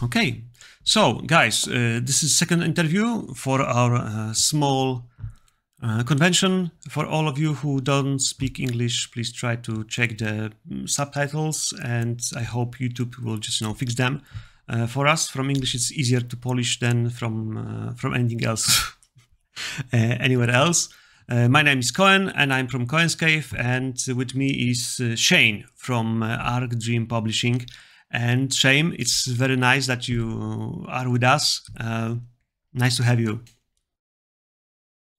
Okay, so guys, this is second interview for our small convention. For all of you who don't speak English, please try to check the subtitles, and I hope YouTube will just fix them. For us, from English, it's easier to polish than from anything else, anywhere else. My name is Cohen, and I'm from Cohen's Cave, and with me is Shane from Arc Dream Publishing. And Shane, it's very nice that you are with us. Nice to have you.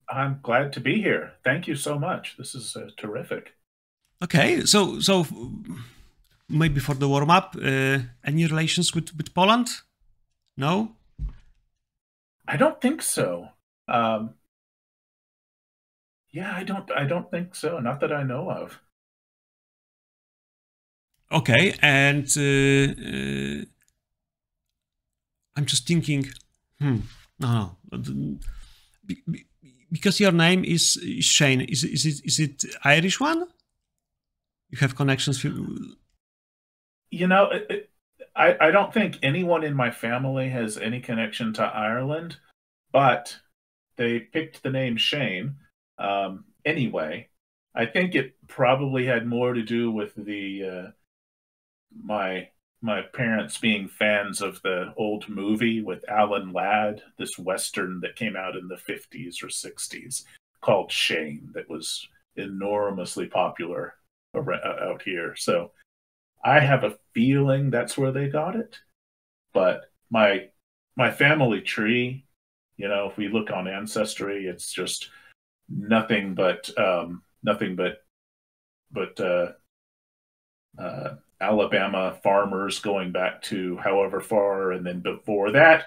I'm glad to be here. Thank you so much. This is terrific. Okay, so maybe for the warm up, any relations with Poland? No. I don't think so. Yeah, I don't think so. Not that I know of. Okay, and I'm just thinking. No. Because your name is Shane. Is it Irish one? You have connections with... You know, I don't think anyone in my family has any connection to Ireland, but they picked the name Shane anyway. I think it probably had more to do with the my parents being fans of the old movie with Alan Ladd, this Western that came out in the 50s or 60s called Shane that was enormously popular out here. So I have a feeling that's where they got it. But my family tree, if we look on Ancestry, it's just nothing but Alabama farmers going back to however far, and then before that,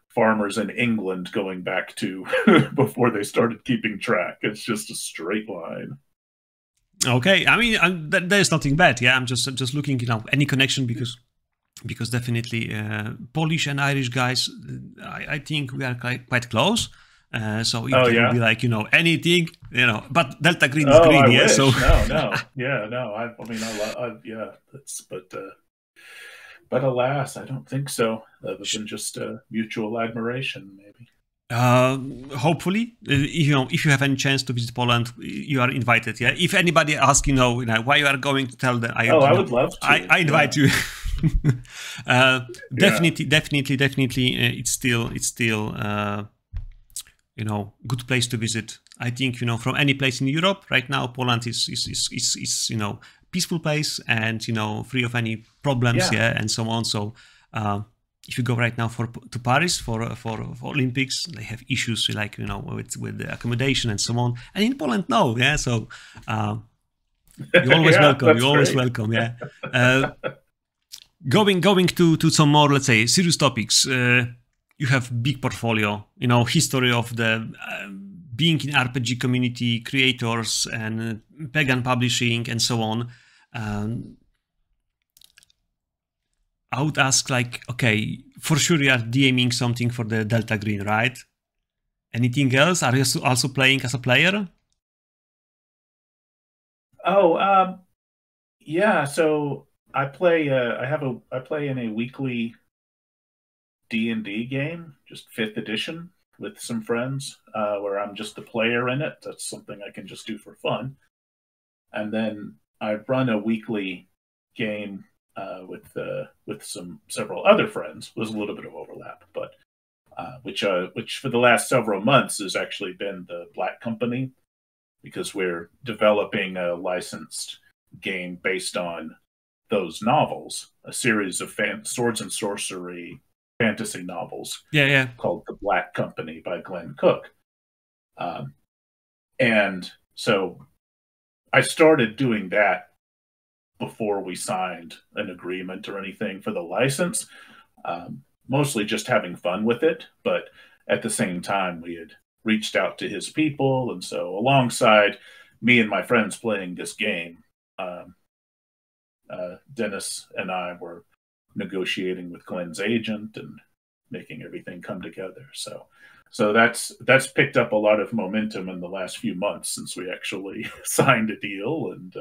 farmers in England going back to before they started keeping track. It's just a straight line. Okay, I mean, there's nothing bad. Yeah, I'm just looking, any connection because definitely Polish and Irish guys, I think we are quite close. So if there would be like anything, but Delta Green is green, yeah. Wish. So no, yeah, no. I mean, yeah. But alas, I don't think so. Other than just mutual admiration, maybe. Hopefully, if you have any chance to visit Poland, you are invited. Yeah. If anybody asks, why you are going, to tell them. I would love to. I invite you. Definitely, it's still. Good place to visit. I think from any place in Europe right now, Poland is peaceful place and free of any problems, and so on. So if you go right now to Paris for Olympics, they have issues like with the accommodation and so on. And in Poland, no, yeah. So you're always welcome. You're always welcome. Yeah. Going to some more, let's say, serious topics. You have big portfolio, history of the being in RPG community, creators and pagan publishing and so on. I would ask, like, okay, for sure you are DMing something for the Delta Green, right? Anything else? Are you also playing as a player? Oh, yeah. So I play. I play in a weekly D&D game, just 5th edition, with some friends, where I'm just the player in it. That's something I can just do for fun. And then I run a weekly game with several other friends. There's a little bit of overlap, but which for the last several months has actually been the Black Company, because we're developing a licensed game based on those novels, a series of swords and sorcery fantasy novels, called The Black Company by Glenn Cook. And so I started doing that before we signed an agreement or anything for the license, mostly just having fun with it. But at the same time, we had reached out to his people. And so alongside me and my friends playing this game, Dennis and I were negotiating with Glenn's agent and making everything come together. So that's picked up a lot of momentum in the last few months since we actually signed a deal, and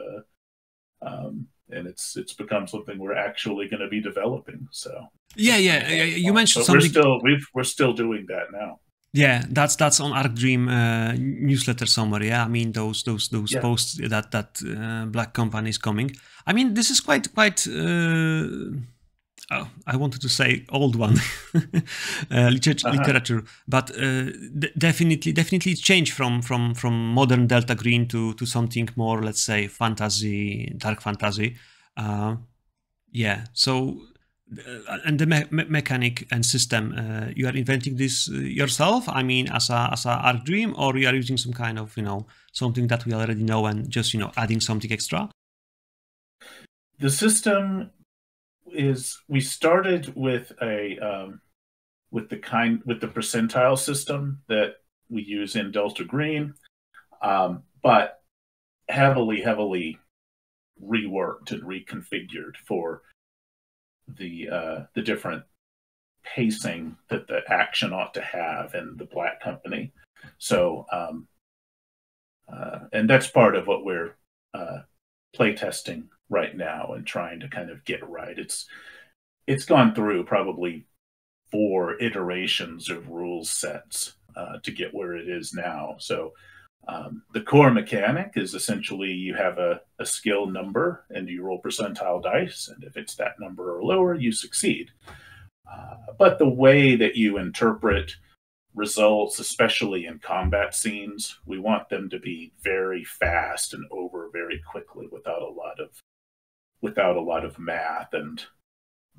and it's become something we're actually going to be developing. So yeah, you mentioned but something. we're still doing that now. Yeah, that's on Arc Dream newsletter somewhere. Yeah, I mean those Yeah. posts that black company is coming. I mean this is quite I wanted to say old one literature, but definitely it's changed from modern Delta Green to something more, let's say, fantasy, dark fantasy. Yeah, so and the mechanic and system, you are inventing this yourself? I mean, as a Arc Dream, or you are using some kind of something that we already know and just adding something extra? The system is, we started with with the percentile system that we use in Delta Green, but heavily reworked and reconfigured for the different pacing that the action ought to have in the Black Company. So, and that's part of what we're playtesting right now and trying to kind of get right. It's gone through probably 4 iterations of rules sets to get where it is now. So the core mechanic is essentially you have a skill number and you roll percentile dice, and if it's that number or lower, you succeed. But the way that you interpret results, especially in combat scenes, we want them to be very fast and over very quickly without a lot of math and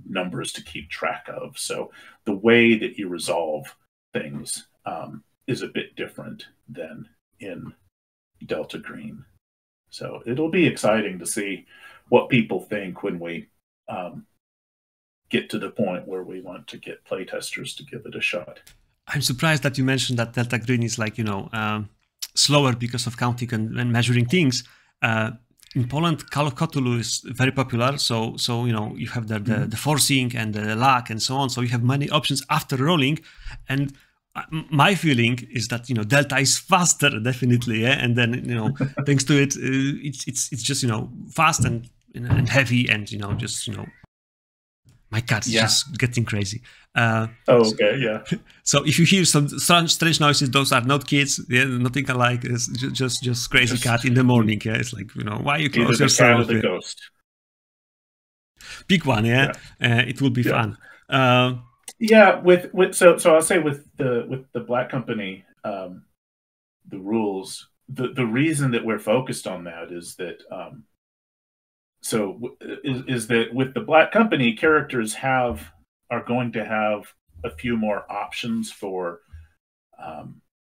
numbers to keep track of. So the way that you resolve things is a bit different than in Delta Green. So it'll be exciting to see what people think when we get to the point where we want to get playtesters to give it a shot. I'm surprised that you mentioned that Delta Green is like, slower because of counting and measuring things. In Poland, Call of Cthulhu is very popular, so you have the forcing and the luck and so on. So you have many options after rolling, and my feeling is that Delta is faster, definitely, yeah. And then thanks to it, it's just fast and heavy and just my cat is just getting crazy. Okay, yeah. So if you hear some strange noises, those are not kids. Yeah, nothing alike. It's just crazy cat in the morning. Yeah, it's like why you close yourself? Either the cat or the ghost. Big one, yeah. It will be fun. Yeah, so I'll say with the Black Company, the rules. The reason that we're focused on that is that is that with the Black Company, characters are going to have a few more options for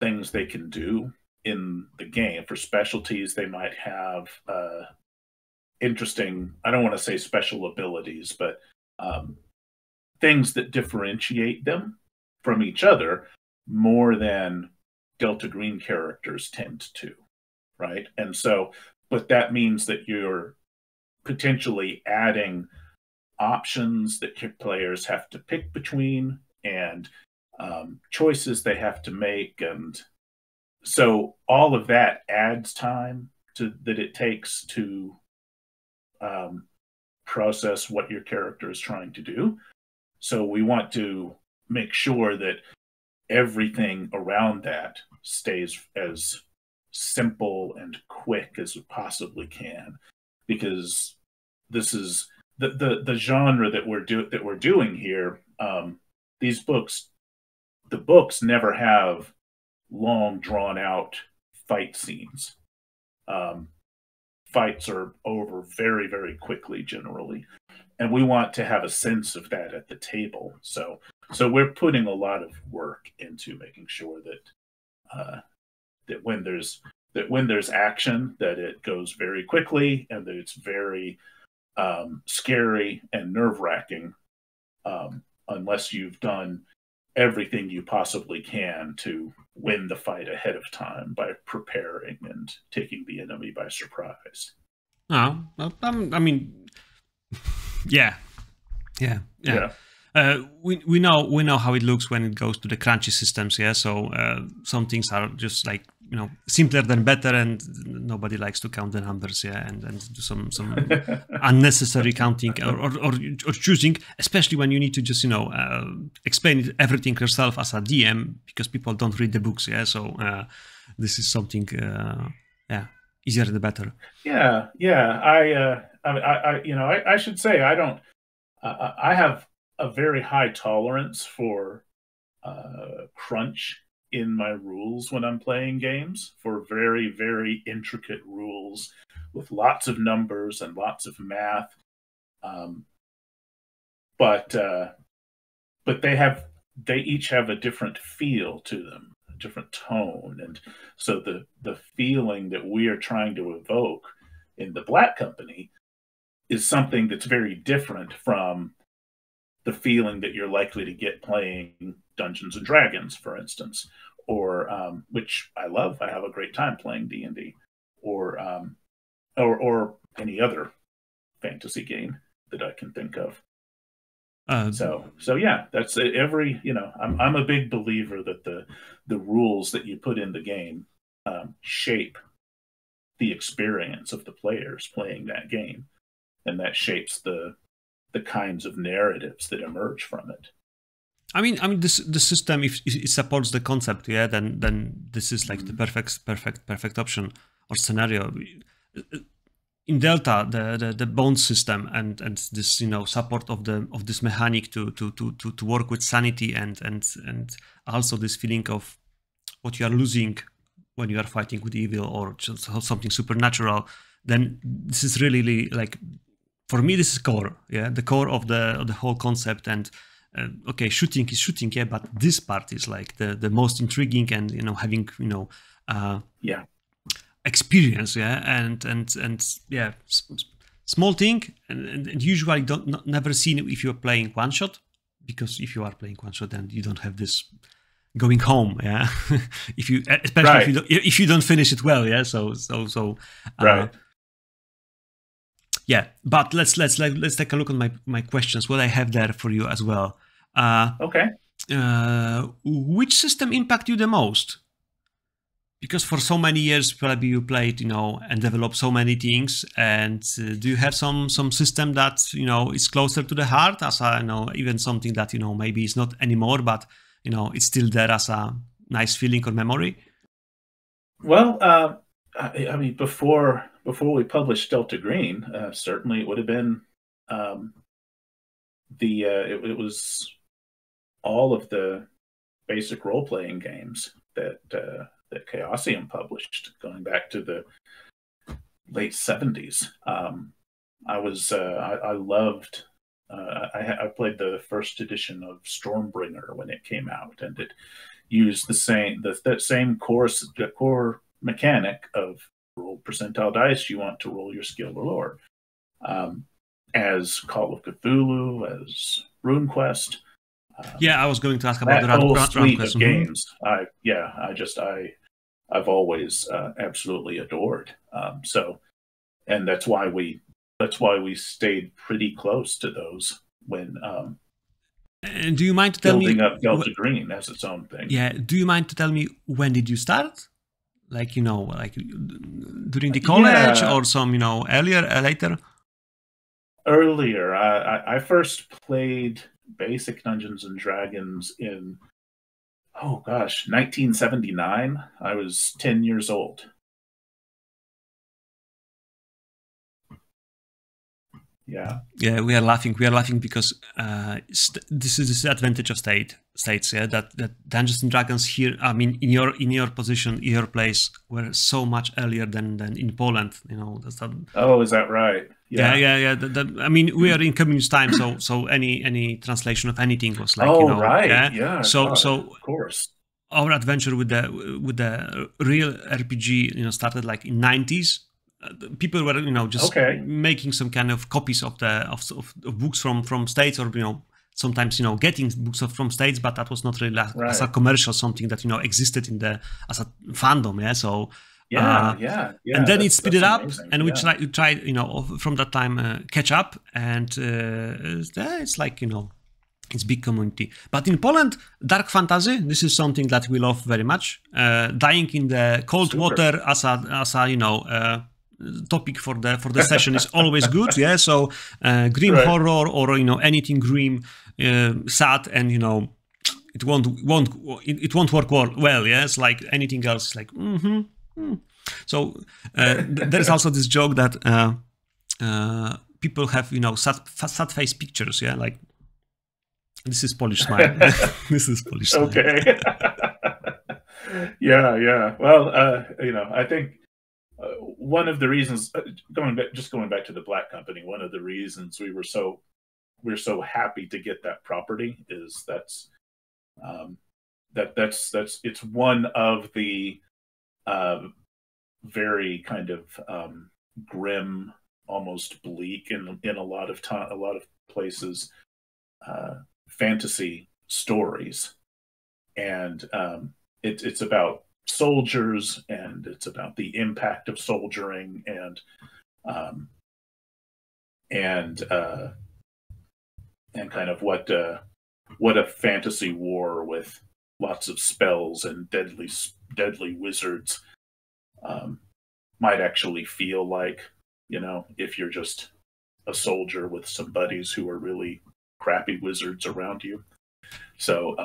things they can do in the game. For specialties, they might have interesting, I don't want to say special abilities, but things that differentiate them from each other more than Delta Green characters tend to, right? And so, but that means that you're potentially adding options that players have to pick between and choices they have to make. And so all of that adds time that it takes to process what your character is trying to do. So we want to make sure that everything around that stays as simple and quick as it possibly can, because this is the genre that we're doing here. These books, the books never have long drawn out fight scenes. Fights are over very, very quickly generally, and we want to have a sense of that at the table. So we're putting a lot of work into making sure that that when there's action, that it goes very quickly and that it's very scary and nerve-wracking, unless you've done everything you possibly can to win the fight ahead of time by preparing and taking the enemy by surprise. Oh, I mean, yeah. We know how it looks when it goes to the crunchy systems. Yeah, so some things are just like simpler than better, and nobody likes to count the numbers, and do some unnecessary counting or choosing, especially when you need to just explain everything yourself as a DM, because people don't read the books, so this is something easier the better. I should say I have a very high tolerance for crunch in my rules when I'm playing games, for very, very intricate rules with lots of numbers and lots of math. But they each have a different feel to them, a different tone. And so the feeling that we are trying to evoke in the Black Company is something that's very different from the feeling that you're likely to get playing Dungeons and Dragons, for instance, or which I love. I have a great time playing D&D, or any other fantasy game that I can think of. So yeah, that's every. I'm a big believer that the rules that you put in the game shape the experience of the players playing that game, and that shapes the kinds of narratives that emerge from it. I mean, the system, if it supports the concept, then this is like the perfect option or scenario. In Delta, the bond system and this support of this mechanic to work with sanity and also this feeling of what you are losing when you are fighting with evil or just something supernatural, then this is really like, for me, this is core, the core of the whole concept. And okay, shooting is shooting, but this part is like the most intriguing, and having experience, and small thing, and usually never seen if you're playing one shot, because if you are playing one shot, then you don't have this going home, especially if you don't finish it well, right. But let's take a look at my questions, what I have there for you as well. Okay. Which system impacted you the most? Because for so many years, probably you played, and developed so many things. And do you have some system that is closer to the heart, as even something that maybe it's not anymore, but it's still there as a nice feeling or memory? Well, I mean, before we published Delta Green, certainly it would have been it was all of the basic role playing games that Chaosium published, going back to the late 70s. I loved. I played the first edition of Stormbringer when it came out, and it used the same core mechanic of roll percentile dice. You want to roll your skill or lore, as Call of Cthulhu, as RuneQuest. I was going to ask about that whole suite of games. I've always absolutely adored. And that's why we stayed pretty close to those when. And do you mind to tell me building up Delta Green as its own thing? Yeah. Do you mind to tell me when did you start? Like like during the college or some earlier, later? Earlier, I first played basic Dungeons and Dragons in 1979. I was 10 years old. Yeah, we are laughing because this is the advantage of states, that Dungeons and Dragons here, I mean, in your position, in your place, were so much earlier than in Poland. Oh, is that right? Yeah. I mean, we are in communist time, so any translation of anything was like, right, So of course, our adventure with the real RPG, started like in 90s. People were, just making some kind of copies of books from states, or sometimes getting books from states, but that was not really as a commercial something that existed as a fandom. So. And then it speeded up, and we tried from that time catch up, and it's like It's big community. But in Poland, dark fantasy, this is something that we love very much. Dying in the cold water as a topic for the session is always good. Yeah. So grim horror or anything grim, sad, and it won't work well. Yeah. It's like anything else. It's like So there is also this joke that people have sad face pictures. Yeah. Like. This is Polish smile. This is Polish smile. Okay. Yeah. Well, I think one of the reasons, going back to the Black Company, one of the reasons we're so happy to get that property is that's it's one of the very kind of grim, almost bleak in a lot of places. Fantasy stories, and it's about soldiers, and it's about the impact of soldiering, and kind of what a fantasy war with lots of spells and deadly wizards might actually feel like, if you're just a soldier with some buddies who are really crappy wizards around you. So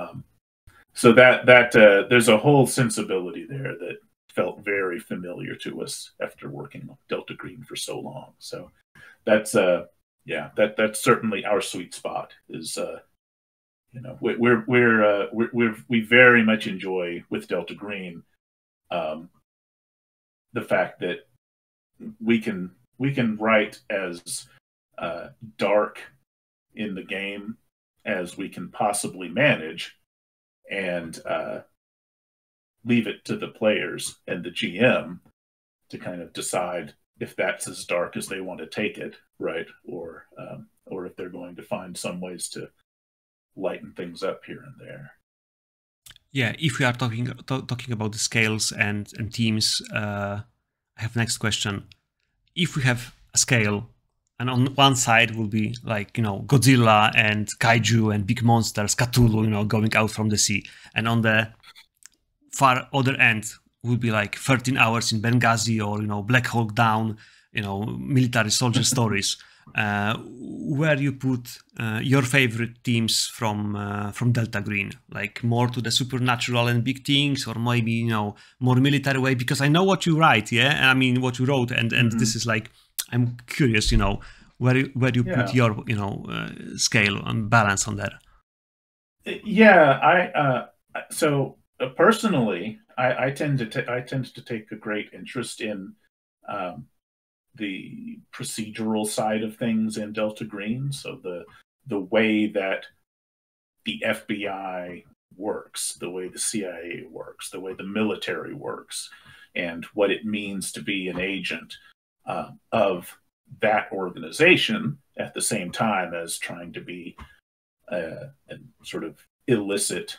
that there's a whole sensibility there that felt very familiar to us after working on Delta Green for so long. So that's that's certainly our sweet spot. Is we very much enjoy with Delta Green the fact that we can write as dark in the game as we can possibly manage, and leave it to the players and the GM to kind of decide if that's as dark as they want to take it, right? Or if they're going to find some ways to lighten things up here and there. Yeah, if we are talking about the scales and teams, I have next question. If we have a scale, and on one side will be like, Godzilla and kaiju and big monsters, Cthulhu, going out from the sea. And on the far other end will be like 13 hours in Benghazi or, Black Hawk Down, military soldier stories. Where you put your favorite teams from Delta Green? Like more to the supernatural and big things, or maybe, more military way? Because I know what you write, yeah? I mean, what you wrote, and this is like, I'm curious, where you put your, scale and balance on that. Yeah, so personally, I tend to take a great interest in the procedural side of things in Delta Green. So the way that the FBI works, the way the CIA works, the way the military works, and what it means to be an agent of that organization at the same time as trying to be a sort of illicit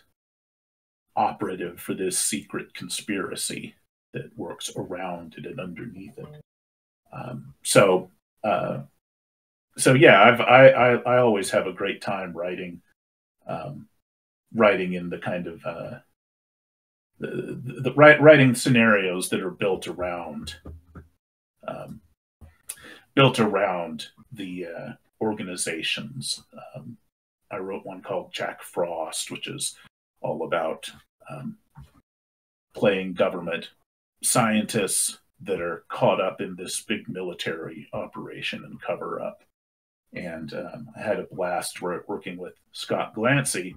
operative for this secret conspiracy that works around it and underneath it. So yeah, I always have a great time writing in the kind of writing scenarios that are built around the organizations. I wrote one called Jack Frost, which is all about playing government scientists that are caught up in this big military operation and cover up. And I had a blast working with Scott Glancy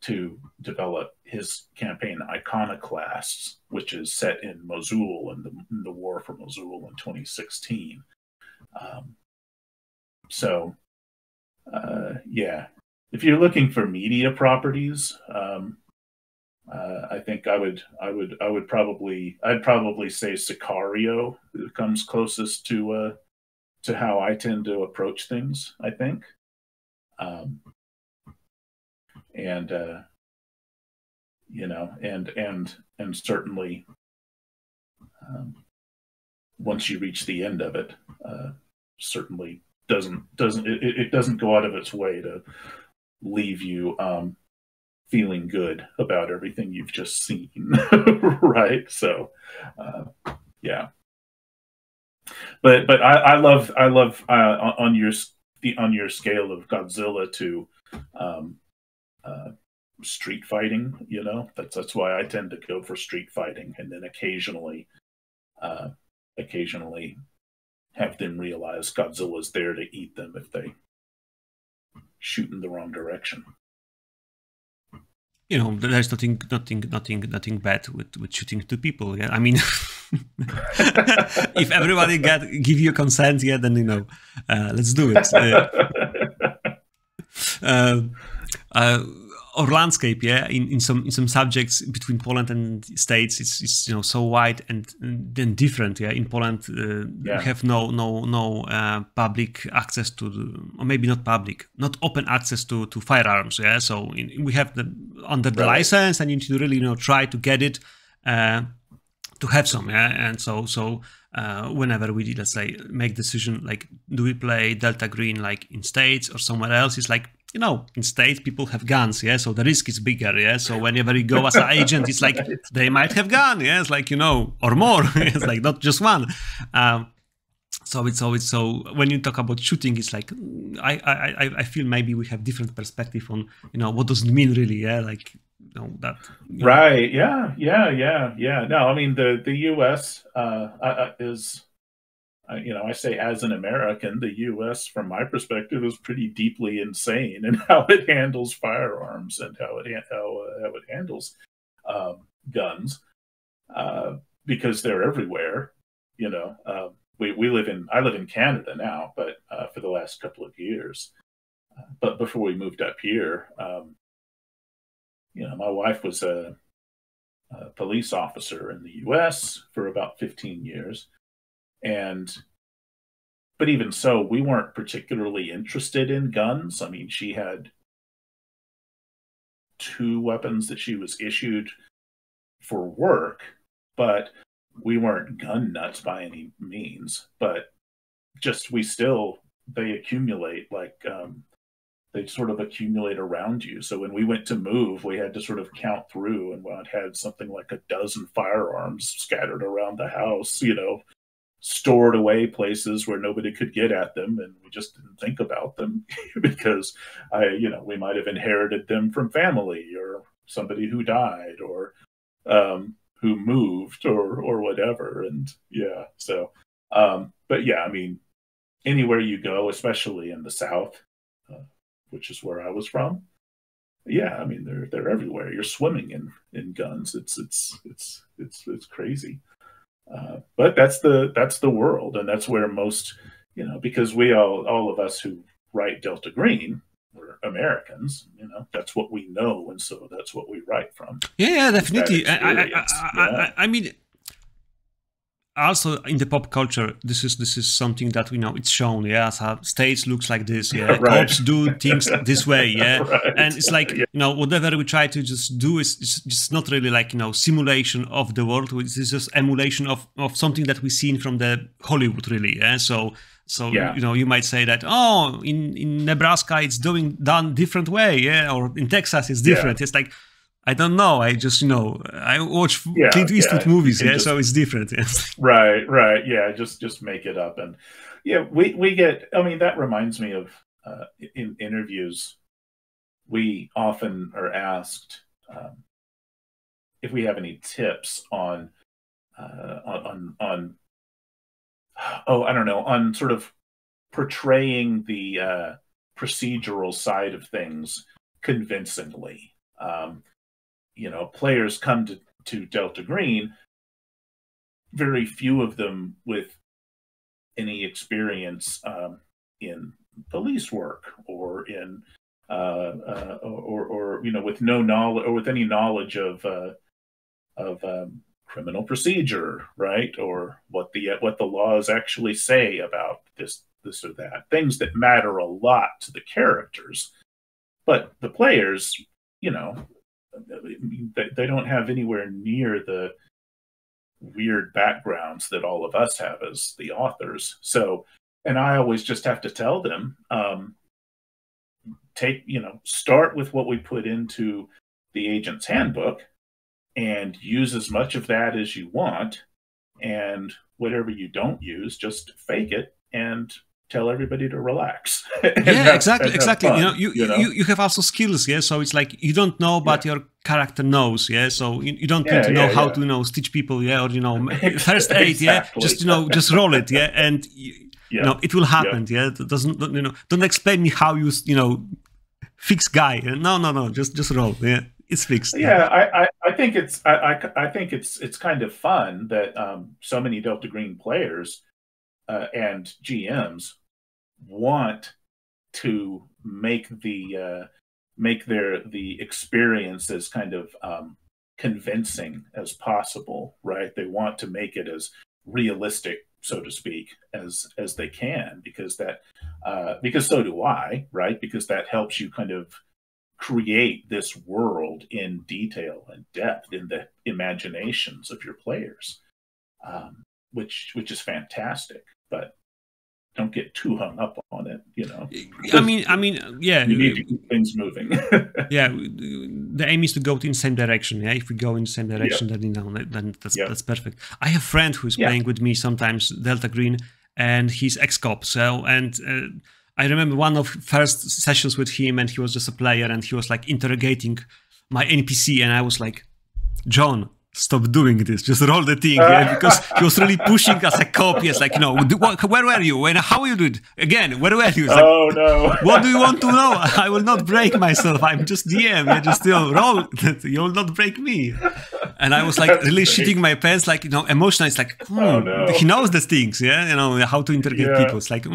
to develop his campaign Iconoclasts, which is set in Mosul and the war for Mosul in 2016. Yeah, if you're looking for media properties, I think I'd probably say Sicario comes closest to how I tend to approach things, I think. And certainly once you reach the end of it, certainly doesn't go out of its way to leave you feeling good about everything you've just seen, right? So, yeah. But I love on your scale of Godzilla to um, uh, street fighting. You know, that's why I tend to go for street fighting, and then uh, occasionally have them realize Godzilla's there to eat them if they shoot in the wrong direction. You know, there's nothing bad with shooting two people. Yeah, I mean, if everybody give you consent, yeah, then let's do it. Or landscape, yeah, in some subjects between Poland and States, it's so wide and then different. Yeah, in Poland, Yeah. we have no public access to, or maybe not public, not open access to firearms. Yeah, so we have under the Right. license, and you need to really try to get it to have some. Yeah, and so whenever we, let's say, make decision like, do we play Delta Green like in States or somewhere else, it's like, in States people have guns, yeah, so the risk is bigger, yeah. So whenever you go as an agent, it's like they might have gun, yeah, it's like or more, it's like not just one. So when you talk about shooting, it's like I feel maybe we have different perspective on what does it mean really, yeah, like that. Right. Yeah. No, I mean the U.S. Is. I say as an American, the U.S., from my perspective, is pretty deeply insane in how it handles firearms and how it handles guns, because they're everywhere. I live in Canada now, but for the last couple of years, but before we moved up here, my wife was a police officer in the U.S. for about 15 years. But even so, we weren't particularly interested in guns. I mean, she had 2 weapons that she was issued for work, but we weren't gun nuts by any means. But just they accumulate, like they sort of accumulate around you. So when we went to move, we had to sort of count through, and we had something like a dozen firearms scattered around the house, stored away places where nobody could get at them, and we just didn't think about them because we might have inherited them from family or somebody who died or who moved or whatever. And yeah, so but yeah, I mean, anywhere you go, especially in the South, which is where I was from, yeah, I mean they're everywhere. You're swimming in guns. It's crazy. But that's the world, and that's where most, because we all of us who write Delta Green, we're Americans, that's what we know, and so that's what we write from. Yeah, definitely. Yeah. I mean, also in the pop culture, this is something that it's shown, yeah. So States looks like this, yeah. Right. Cops do things this way, yeah. Right. And it's like whatever we try to just do is just not really like simulation of the world. It's just emulation of something that we've seen from the Hollywood, really, yeah. So Yeah. You might say that, oh, in Nebraska it's done different way, yeah, or in Texas it's different. Yeah. It's like, I don't know. I just, I watch Clint Eastwood movies, yeah, so it's different. Yeah. Right. Yeah, just make it up. And yeah, we get, I mean, that reminds me of in interviews, we often are asked if we have any tips on I don't know, on sort of portraying the procedural side of things convincingly. Players come to Delta Green, very few of them with any experience in police work or in or with no knowledge or with any knowledge of criminal procedure, right? Or what the laws actually say about this or that, things that matter a lot to the characters. But the players, they don't have anywhere near the weird backgrounds that all of us have as the authors. So, and I always just have to tell them, start with what we put into the agent's handbook and use as much of that as you want, and whatever you don't use, just fake it and tell everybody to relax. Yeah, exactly. Fun, you have also skills, yeah. So it's like you don't know, but your character knows, yeah. So you don't need to know how to stitch people, yeah, or first aid, yeah. Just just roll it, yeah, and it will happen, yeah. It doesn't don't explain me how you fix guy. No, just roll, yeah. It's fixed. Yeah, I think it's kind of fun that so many Delta Green players and GMs want to make the experience as kind of convincing as possible, right? They want to make it as realistic, so to speak, as they can, because so do I, right? Because that helps you kind of create this world in detail and depth in the imaginations of your players, which is fantastic. But don't get too hung up on it, I mean, yeah. You need to keep things moving. Yeah, the aim is to go in the same direction. Yeah, if we go in the same direction, then that's perfect. I have a friend who's playing with me sometimes, Delta Green, and he's ex-cop. So, and I remember one of first sessions with him, and he was just a player, and he was like interrogating my NPC, and I was like, John, stop doing this, just roll the thing, yeah? Because he was really pushing as a cop. Yes, like, where were you? How you did? Again, where were you? It's like, oh no. What do you want to know? I will not break myself. I'm just DM. Yeah, just roll. You will not break me. And I was like really shitting my pants, like, emotionally. It's like, oh, no. He knows the things, yeah? How to interrogate people. It's like,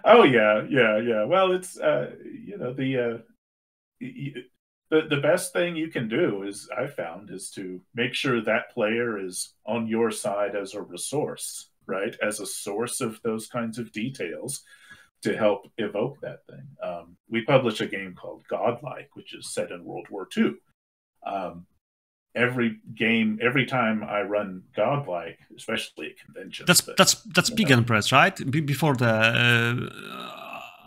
Oh yeah. Well, it's the best thing you can do is, I found, is to make sure that player is on your side as a resource, right? As a source of those kinds of details to help evoke that thing. We publish a game called Godlike, which is set in World War II. Every time I run Godlike, especially at conventions. That's Pig and Press, right? Before the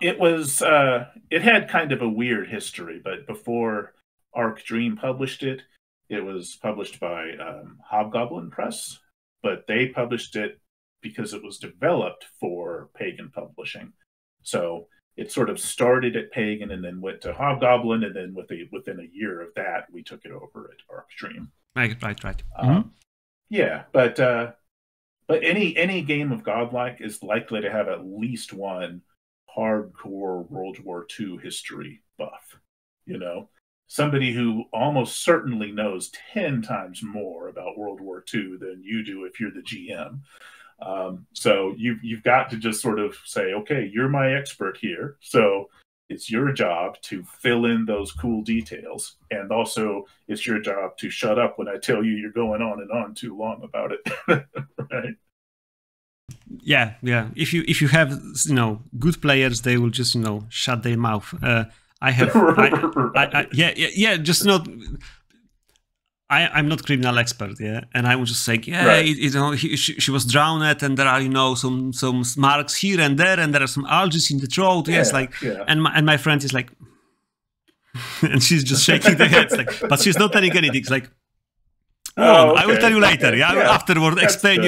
it had kind of a weird history, but before Arc Dream published it, it was published by Hobgoblin Press, but they published it because it was developed for Pagan Publishing. So it sort of started at Pagan and then went to Hobgoblin, and then within a year of that, we took it over at Arc Dream. Right. Mm-hmm. Yeah, but any game of Godlike is likely to have at least one hardcore World War II history buff. Somebody who almost certainly knows 10 times more about World War II than you do if you're the GM. So you've got to just sort of say, okay, you're my expert here, so it's your job to fill in those cool details, and also it's your job to shut up when I tell you you're going on and on too long about it. Right? Yeah. If you have good players, they will just shut their mouth. I have just not. I'm not criminal expert, yeah, and I was just saying, she was drowned, and there are some marks here and there are some algae in the throat, and my friend is like, and she's just shaking the head, like, but she's not telling anything. It's like, I will tell you later. Yeah, I will afterward explain.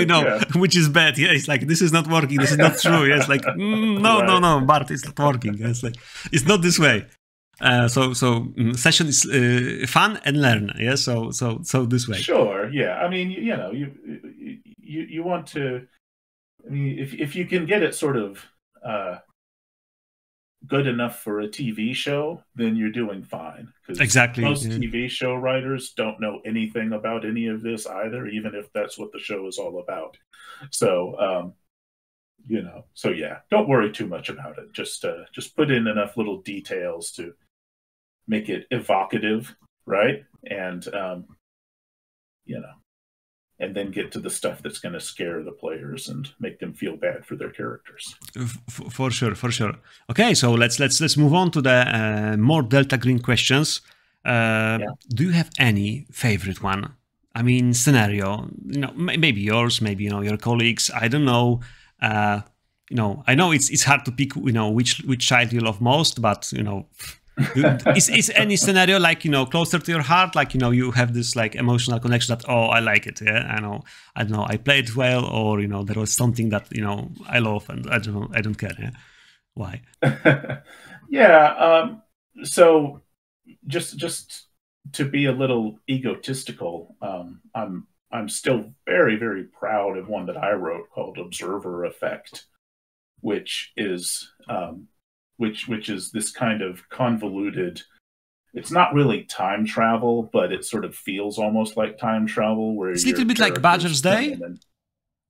Which is bad. Yeah, it's like, this is not working. This is not true. Yeah, it's like, no, Bart, it's not working. Yeah, it's like, it's not this way. So session is fun and learn. Yeah. So this way. Sure. Yeah. I mean, you want to. I mean, if you can get it sort of good enough for a TV show, then you're doing fine. Exactly. Most TV show writers don't know anything about any of this either, even if that's what the show is all about. So, so yeah, don't worry too much about it. Just put in enough little details to make it evocative, right? And, and then get to the stuff that's going to scare the players and make them feel bad for their characters. For sure. Okay, so let's move on to the more Delta Green questions. Do you have any favorite one? I mean, scenario. Maybe yours, maybe your colleagues. I don't know. I know it's hard to pick, which child you love most, but is any scenario like closer to your heart, like you have this like emotional connection that, oh, I like it, yeah, I don't know, I played well, or there was something that I love, and I don't know, I don't care, yeah, why? Yeah, so just to be a little egotistical, I'm still very, very proud of one that I wrote called Observer Effect, which is which is this kind of convoluted. It's not really time travel, but it sort of feels almost like time travel, where It's a little bit like Badger's Day,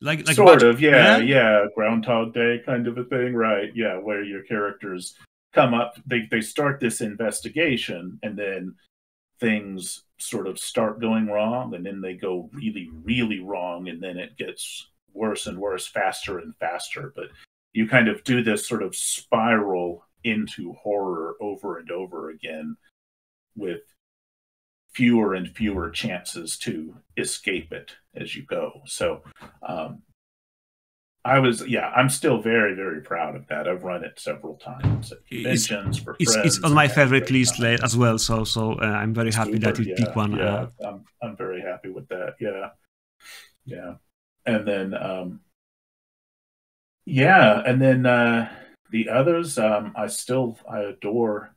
like sort of, yeah? Yeah, Groundhog Day kind of a thing, right? Yeah, where your characters come up, they start this investigation, and then things sort of start going wrong, and then they go really, really wrong, and then it gets worse and worse, faster and faster. But you kind of do this sort of spiral into horror over and over again, with fewer and fewer chances to escape it as you go. So I'm still very, very proud of that. I've run it several times at conventions for friends. It's on my favorite list as well. So I'm very happy that you pick one. Yeah, I'm very happy with that. Yeah, and then the others, I adore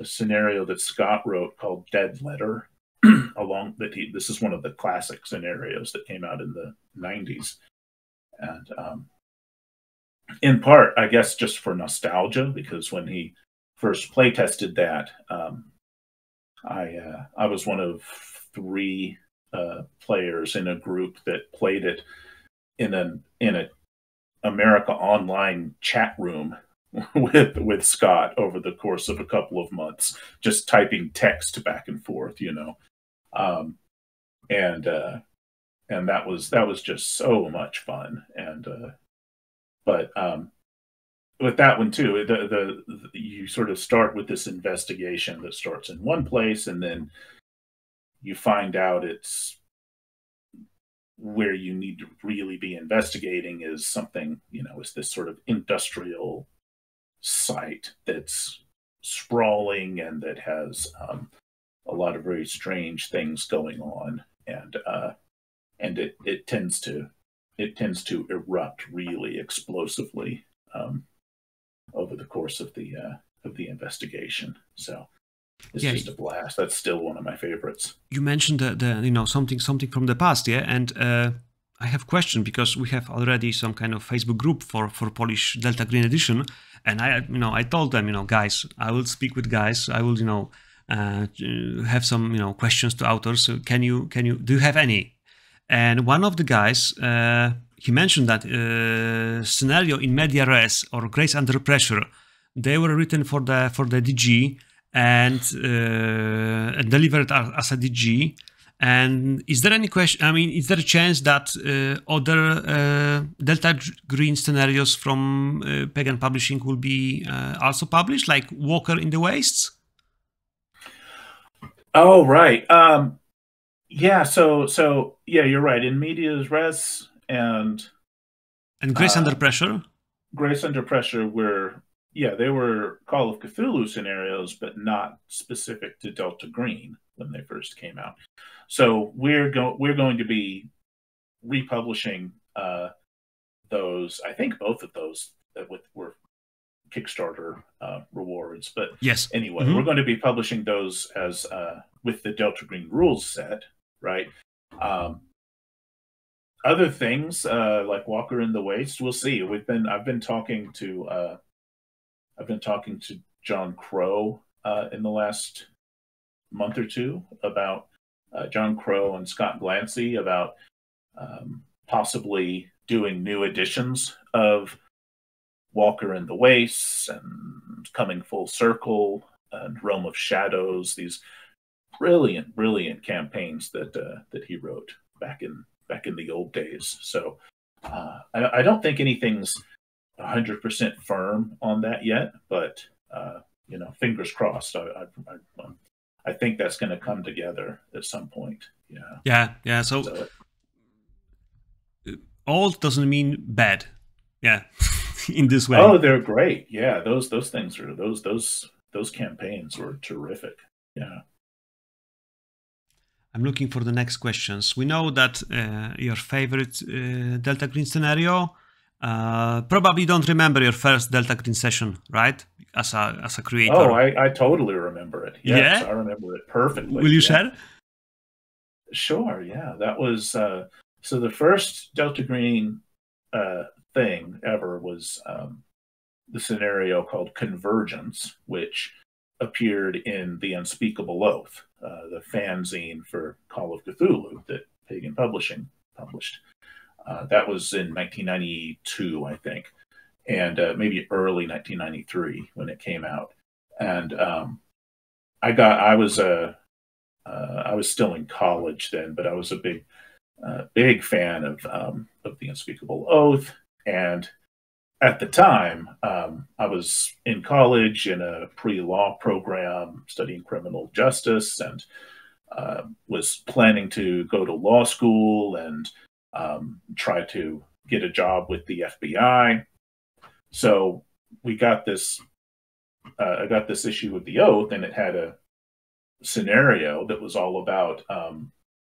a scenario that Scott wrote called Dead Letter. This is one of the classic scenarios that came out in the 90s. And in part, I guess, just for nostalgia, because when he first play tested that, I was one of 3 players in a group that played it in a America Online chat room with Scott over the course of a couple of months, just typing text back and forth, and that was just so much fun. And but with that one too, you sort of start with this investigation that starts in one place, and then you find out it's where you need to really be investigating is something, is this sort of industrial site that's sprawling and that has a lot of very strange things going on, and it tends to erupt really explosively over the course of the investigation. So it's just a blast. That's still one of my favorites. You mentioned the something from the past, yeah, and I have a question, because we have already some kind of Facebook group for Polish Delta Green Edition, and I told them, guys, I will speak with guys, I will have some questions to authors. So do you have any? And one of the guys, he mentioned that scenario in media res or Grace Under Pressure, they were written for the DG and delivered as a DG. And is there any question? I mean, is there a chance that other Delta Green scenarios from Pagan Publishing will be also published, like Walker in the Wastes? Oh, right. Yeah. So yeah, you're right. In medias res and Grace Under Pressure. Grace Under Pressure they were Call of Cthulhu scenarios, but not specific to Delta Green when they first came out. So we're going to be republishing those. I think both of those were Kickstarter rewards. But yes, anyway, we're going to be publishing those as with the Delta Green rules set, right? Other things like Walker in the Waste, we'll see. I've been talking to John Crow in the last month or two about John Crow and Scott Glancy about possibly doing new editions of Walker in the Wastes and Coming Full Circle and Realm of Shadows. These brilliant campaigns that he wrote back in the old days. So I don't think anything's 100% firm on that yet, but fingers crossed. I think that's going to come together at some point. Yeah. So old doesn't mean bad. Yeah, in this way. Oh, they're great. Yeah, those things are those campaigns were terrific. Yeah. I'm looking for the next questions. We know that your favorite Delta Green scenario. Probably don't remember your first Delta Green session, right? As a creator. Oh, I totally remember it. Yes, Yeah? I remember it perfectly. Will you Yeah. share? Sure. Yeah, that was so the first Delta Green thing ever was the scenario called Convergence, which appeared in The Unspeakable Oath, the fanzine for Call of Cthulhu that Pagan Publishing published. That was in 1992, I think, and maybe early 1993 when it came out. And I was still in college then, but I was a big fan of The Unspeakable Oath. And at the time, I was in college in a pre-law program studying criminal justice, and was planning to go to law school and try to get a job with the FBI. So we got this. I got this issue of the Oath, and it had a scenario that was all about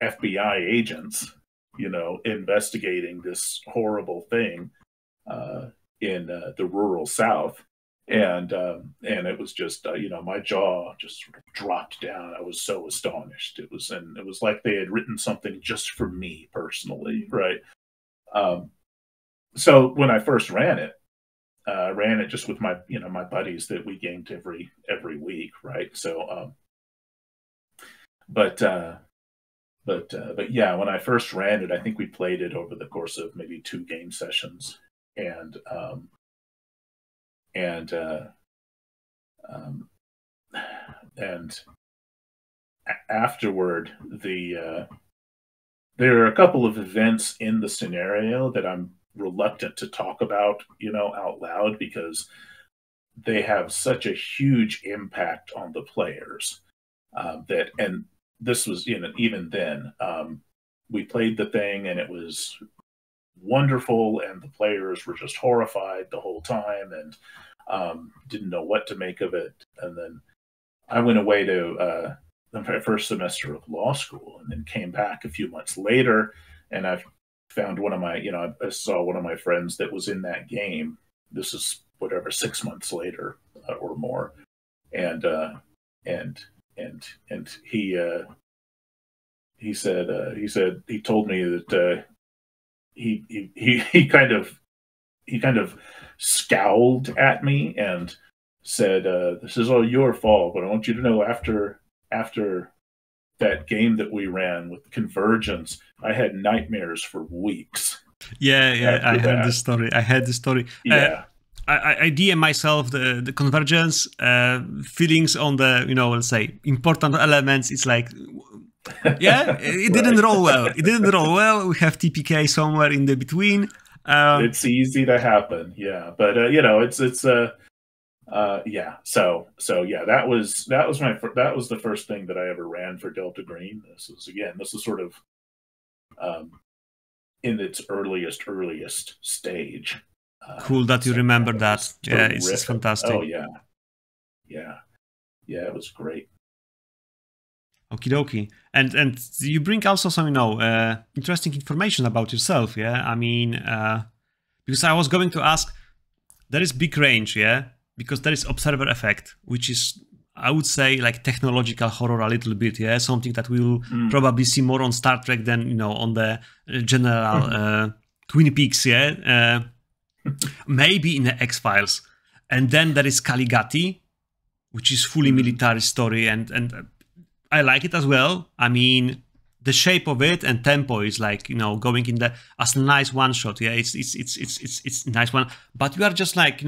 FBI agents, investigating this horrible thing in the rural South, and it was just my jaw just sort of dropped down. I was so astonished. It was like they had written something just for me personally, right? So when I first ran it just with my my buddies that we gamed every week, right? So but yeah, when I first ran it, I think we played it over the course of maybe 2 game sessions, and afterward, there are a couple of events in the scenario that I'm reluctant to talk about, out loud, because they have such a huge impact on the players. And this was, even then, we played the thing and it was wonderful, and the players were just horrified the whole time and didn't know what to make of it. And then I went away to my first semester of law school, and then came back a few months later, and I found one of my, I saw one of my friends that was in that game. This is whatever, 6 months later or more, and he told me that he kind of scowled at me and said, "This is all your fault, but I want you to know after that game that we ran with Convergence, I had nightmares for weeks." Yeah, I heard the story. Yeah. I DM myself the Convergence feelings on the, let's say, important elements. It's like, yeah, it didn't roll well. It didn't roll well. We have TPK somewhere in the between. It's easy to happen, yeah. But it's yeah. So yeah, that was the first thing that I ever ran for Delta Green. This is sort of in its earliest stage. Cool that you remember that. Yeah, it's fantastic. Oh yeah, it was great. Okie dokie. And you bring also some, interesting information about yourself, yeah? I mean, because I was going to ask, there is big range, yeah? Because there is observer effect, which is, I would say, like technological horror a little bit, yeah? Something that we'll probably see more on Star Trek than, on the general Twin Peaks, yeah? Maybe in the X-Files. And then there is Caligati, which is fully military story, and I like it as well. I mean, the shape of it and tempo is like, going in the as a nice one shot. Yeah, it's a nice one. But you are just like,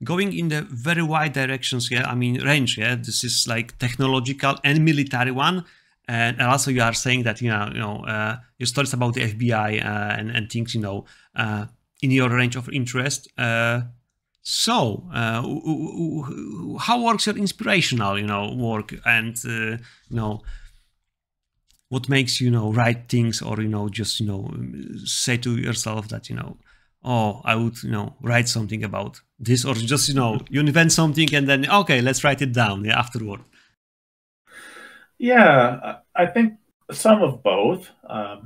going in the very wide directions. Yeah, I mean range. Yeah, this is like technological and military one. And also you are saying that your stories about the FBI and things in your range of interest. So, how works your inspirational, work, and what makes you write things, or just say to yourself that oh, I would, write something about this, or just, you invent something and then, okay, let's write it down, afterward. Yeah, I think some of both. I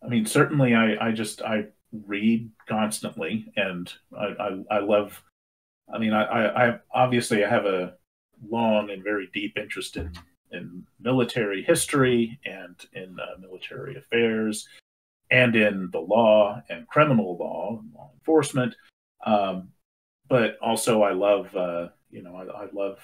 mean, certainly, I read constantly, and I love. I mean, I obviously I have a long and very deep interest in military history and in military affairs and in the law and criminal law, law enforcement. Um, but also, I love I love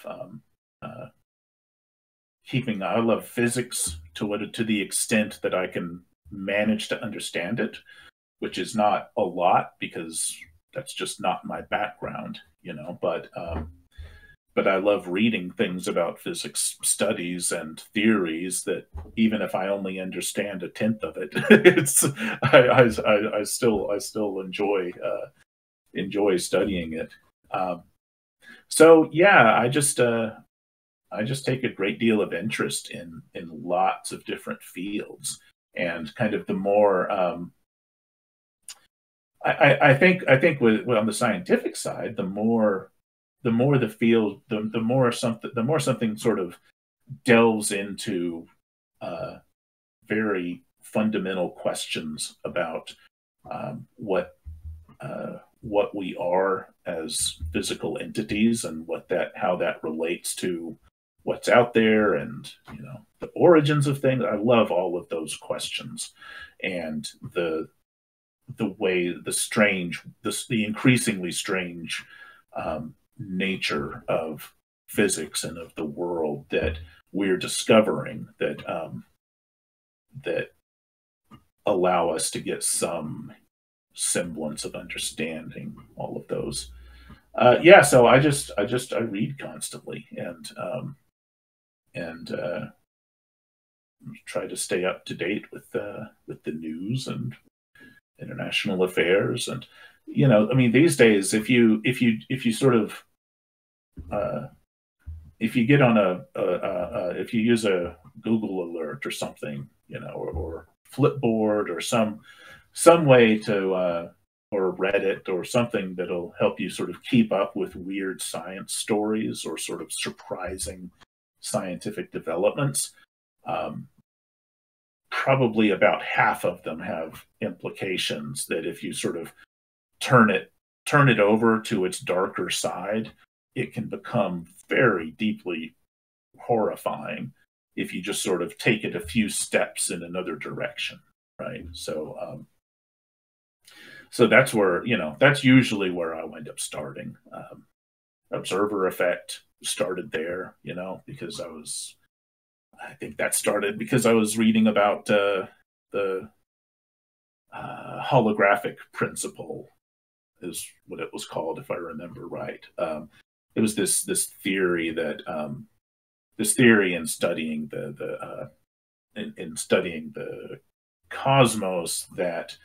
keeping. I love physics to the extent that I can manage to understand it, which is not a lot because that's just not my background, but I love reading things about physics studies and theories that even if I only understand a tenth of it, it's I still enjoy studying it. So yeah, I just take a great deal of interest in lots of different fields, and kind of the more I think with on the scientific side, the more the field, the more something sort of delves into very fundamental questions about what we are as physical entities and how that relates to what's out there, and the origins of things. I love all of those questions, and the way the increasingly strange nature of physics and of the world that we're discovering that allow us to get some semblance of understanding all of those. Yeah, so I read constantly, and try to stay up to date with the news and international affairs. And I mean, these days, if you sort of if you get on if you use a Google alert or something, or Flipboard or some way to or Reddit or something that'll help you sort of keep up with weird science stories or sort of surprising scientific developments. Probably about half of them have implications that if you sort of turn it over to its darker side, it can become very deeply horrifying if you just sort of take it a few steps in another direction, right? So so that's where that's usually where I wind up starting. Observer effect started there, because I think that started because I was reading about the holographic principle, is what it was called, if I remember right. It was this theory that this theory in studying in studying the cosmos, that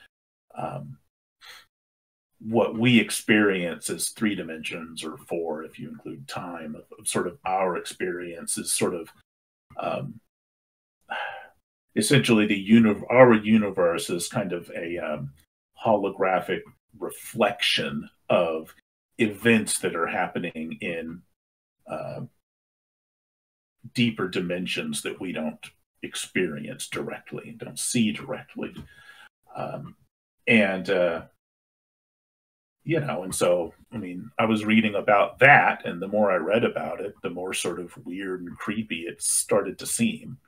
what we experience as 3 dimensions, or 4 if you include time, of sort of our experience is sort of essentially our universe is kind of a holographic reflection of events that are happening in deeper dimensions that we don't experience directly, don't see directly. And and so, I mean, I was reading about that, and the more I read about it, the more sort of weird and creepy it started to seem.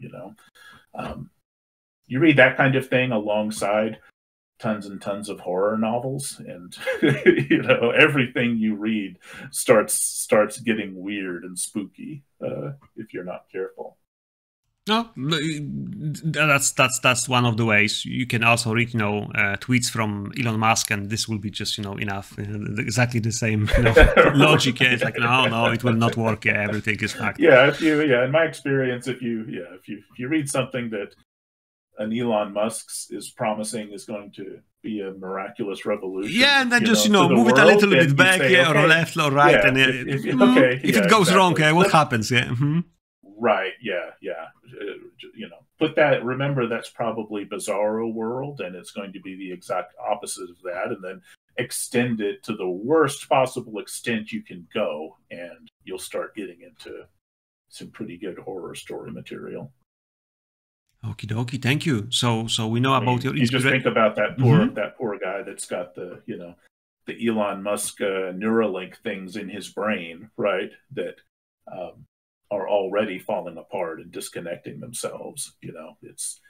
You read that kind of thing alongside tons and tons of horror novels, and everything you read starts getting weird and spooky if you're not careful. No, that's one of the ways. You can also read, tweets from Elon Musk, and this will be just, enough. Exactly the same logic. Yeah, it's like, no, it will not work. Yeah, everything is fact. Yeah, in my experience, if you read something that an Elon Musk is promising is going to be a miraculous revolution. Yeah, and then just move it a little bit back, or left or right, and if it goes wrong, what happens? Yeah. Mm-hmm. Right. Yeah. put that, remember that's probably Bizarro World, and it's going to be the exact opposite of that, and then extend it to the worst possible extent you can go, and you'll start getting into some pretty good horror story material. Okie dokie, thank you. So we know about your you just think about that poor guy that's got the the Elon Musk Neuralink things in his brain, right? That are already falling apart and disconnecting themselves. It's,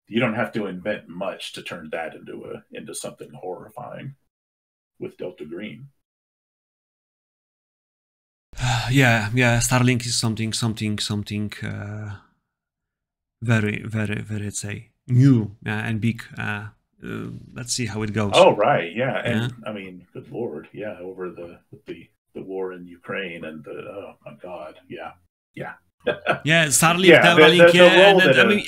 you don't have to invent much to turn that into something horrifying with Delta Green. Yeah, Starlink is something very, let's say, new and big. Let's see how it goes. Oh, right, yeah, and I mean, good Lord, yeah, over the war in Ukraine and oh my God, yeah. Yeah, Starlink,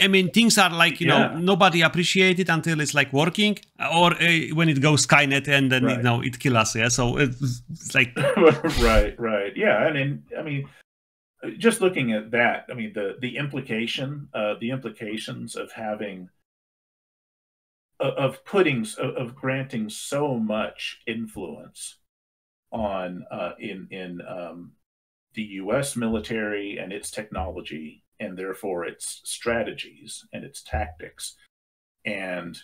I mean, things are like nobody appreciate it until it's like working, or when it goes Skynet and then it kills us. Yeah, so it's like right, yeah, and I mean, just looking at that, I mean, the implications of having of granting so much influence on in the U.S. military and its technology, and therefore its strategies and its tactics, and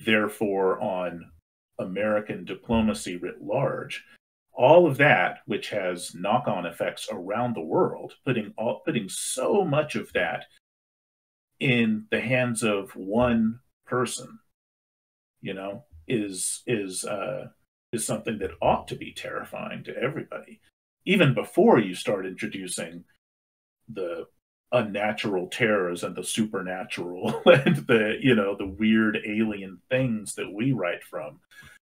therefore on American diplomacy writ large. All of that, which has knock-on effects around the world, putting so much of that in the hands of one person, is something that ought to be terrifying to everybody, even before you start introducing the unnatural terrors and the supernatural and the weird alien things that we write from,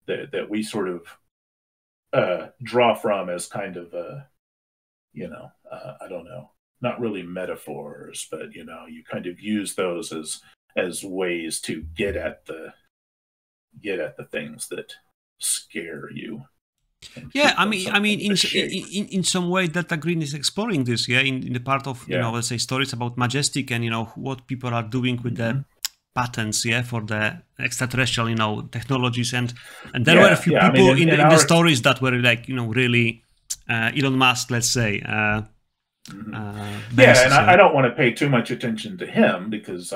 that we sort of draw from as kind of I don't know, not really metaphors, but you kind of use those as ways to get at the things that scare you. Yeah, I mean, in some way, Delta Green is exploring this. Yeah, in the part of let's say stories about Majestic and what people are doing with the patents, for the extraterrestrial, technologies, and there were a few people in the stories that were like, really Elon Musk, let's say. I don't want to pay too much attention to him because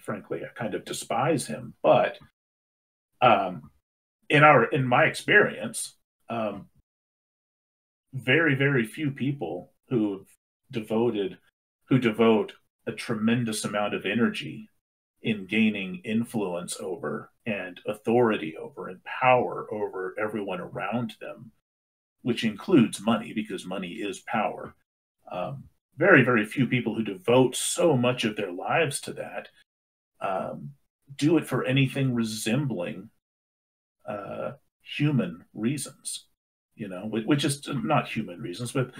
frankly, I kind of despise him. But in my experience, very, very few people who devote a tremendous amount of energy in gaining influence over and authority over and power over everyone around them, which includes money, because money is power. Very, very few people who devote so much of their lives to that do it for anything resembling human reasons, which is not human reasons, but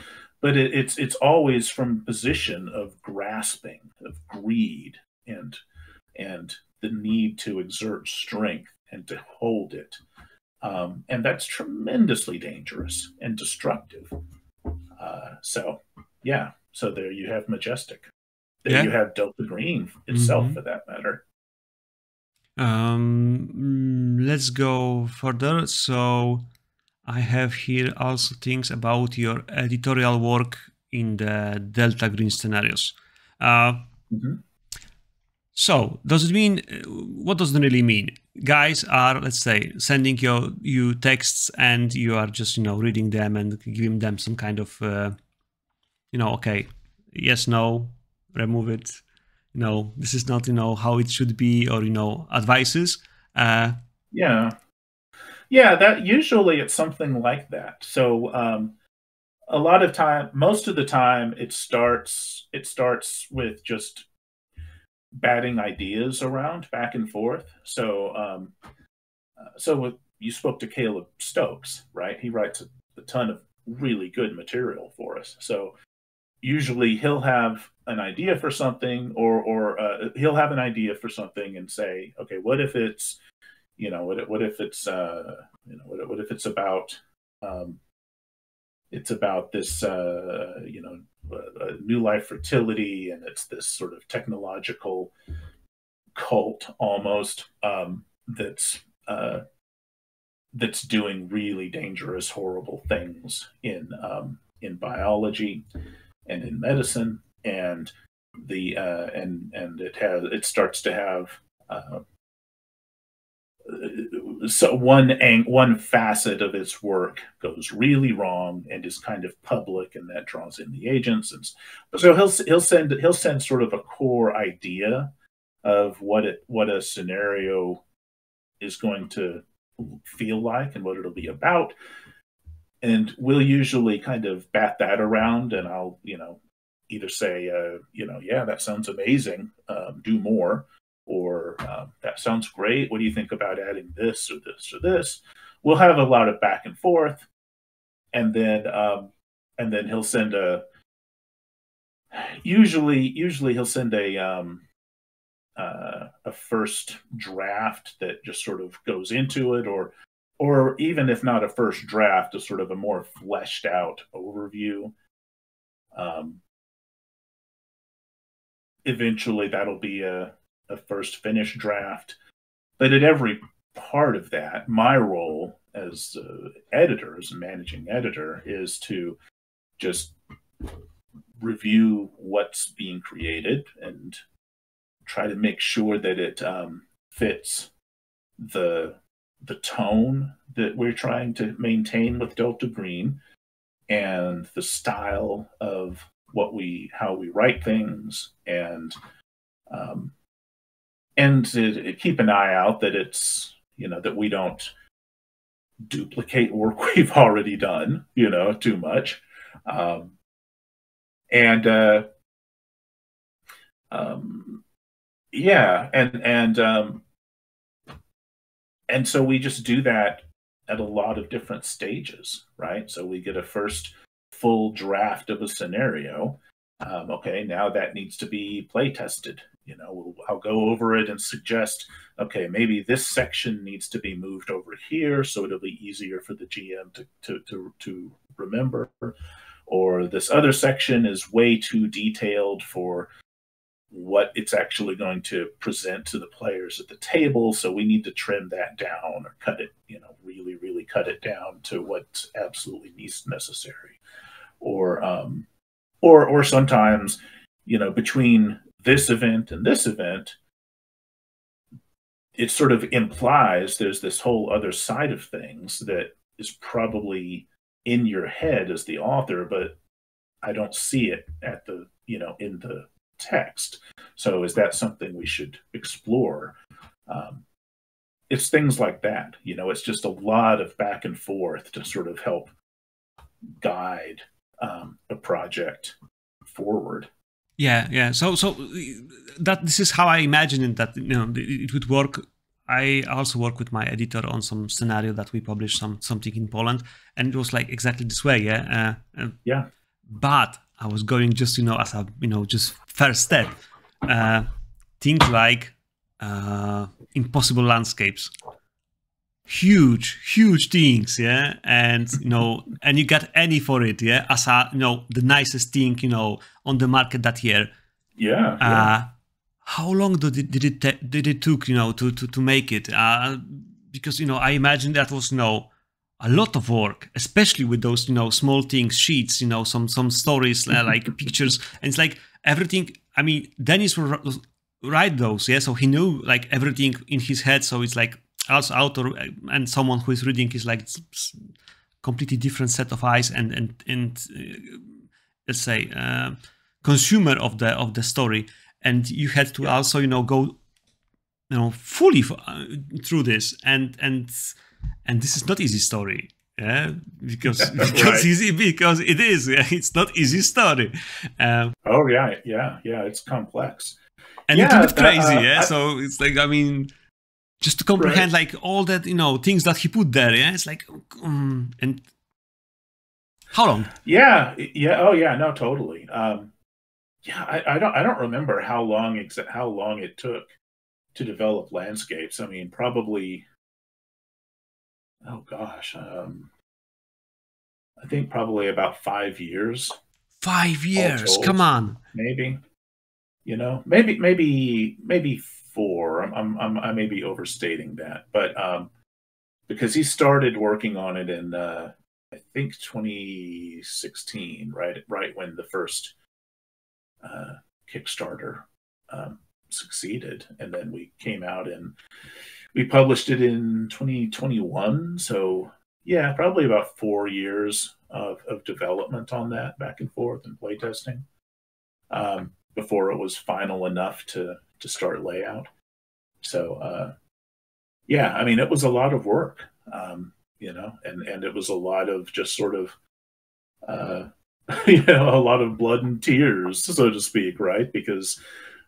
it's always from a position of grasping, of greed, and the need to exert strength and to hold it. And that's tremendously dangerous and destructive. So there you have Majestic. There you have Delta Green itself, for that matter. Let's go further. So I have here also things about your editorial work in the Delta Green scenarios. So does it mean, what does it really mean? Guys are, let's say, sending you texts and you are just, reading them and giving them some kind of, okay, yes, no, remove it. This is not, how it should be, or, advices. That usually it's something like that. So a lot of time, most of the time, it starts with just batting ideas around back and forth. So you spoke to Caleb Stokes, right? He writes a ton of really good material for us. So usually he'll have an idea for something, or he'll have an idea for something and say, okay, what if it's, what if it's about, it's about this, new life fertility, and it's this sort of technological cult almost, that's doing really dangerous, horrible things in biology and in medicine, and it starts to have so one facet of its work goes really wrong and is kind of public, and that draws in the agents, and so he'll send sort of a core idea of what a scenario is going to feel like and what it'll be about, and we'll usually kind of bat that around, and I'll either say yeah, that sounds amazing, do more, or that sounds great, what do you think about adding this or this or this. We'll have a lot of back and forth, and then he'll send usually he'll send a first draft that just sort of goes into it, or even if not a first draft, a sort of a more fleshed out overview. Eventually that'll be a first finished draft. But at every part of that, my role as editor, as a managing editor, is to just review what's being created and try to make sure that it fits the tone that we're trying to maintain with Delta Green, and the style of how we write things, and to keep an eye out that it's that we don't duplicate work we've already done too much, yeah, and so we just do that at a lot of different stages, right? So we get a first full draft of a scenario. Okay, now that needs to be play tested. I'll go over it and suggest, okay, maybe this section needs to be moved over here so it'll be easier for the GM to remember, or this other section is way too detailed for what it's actually going to present to the players at the table, so we need to trim that down or cut it, really, really cut it down to what's absolutely necessary. Or sometimes, between this event and this event, it sort of implies there's this whole other side of things that is probably in your head as the author, but I don't see it at the, in the text. So is that something we should explore? It's things like that. It's just a lot of back and forth to sort of help guide a project forward. Yeah. So that this is how I imagine it, that it would work. I also work with my editor on some scenario that we published something in Poland, and it was like exactly this way. Yeah. Yeah. But I was going just as a just first step. Things like impossible landscapes. Huge things, yeah, and and you got any for it, yeah, as a the nicest thing on the market that year. Yeah. How long did it took to make it? Because I imagine that was a lot of work, especially with those small things, sheets, some stories like pictures, and it's like everything. I mean, Dennis will write those, yeah, so he knew like everything in his head, so it's like also author and someone who is reading is like completely different set of eyes and let's say consumer of the story, and you had to also go fully through this, and this is not easy story, yeah, because Right. because it is, yeah, it's not easy story. Oh yeah, it's complex, and you do it crazy, yeah. So it's like, I mean, just to comprehend right. like all that things that he put there, yeah, it's like and how long? Yeah. Oh yeah, no, totally. Yeah, I don't remember how long it took to develop landscapes. I mean, probably, oh gosh, I think probably about 5 years. 5 all years, told. come on. Maybe, you know, maybe 4. I may be overstating that, but because he started working on it in I think 2016, right when the first Kickstarter succeeded, and then we came out and we published it in 2021. So yeah, probably about 4 years of development on that, back and forth and playtesting, before it was final enough to start layout. So yeah, I mean, it was a lot of work, you know, and it was a lot of just sort of uh, you know, a lot of blood and tears, so to speak, right? Because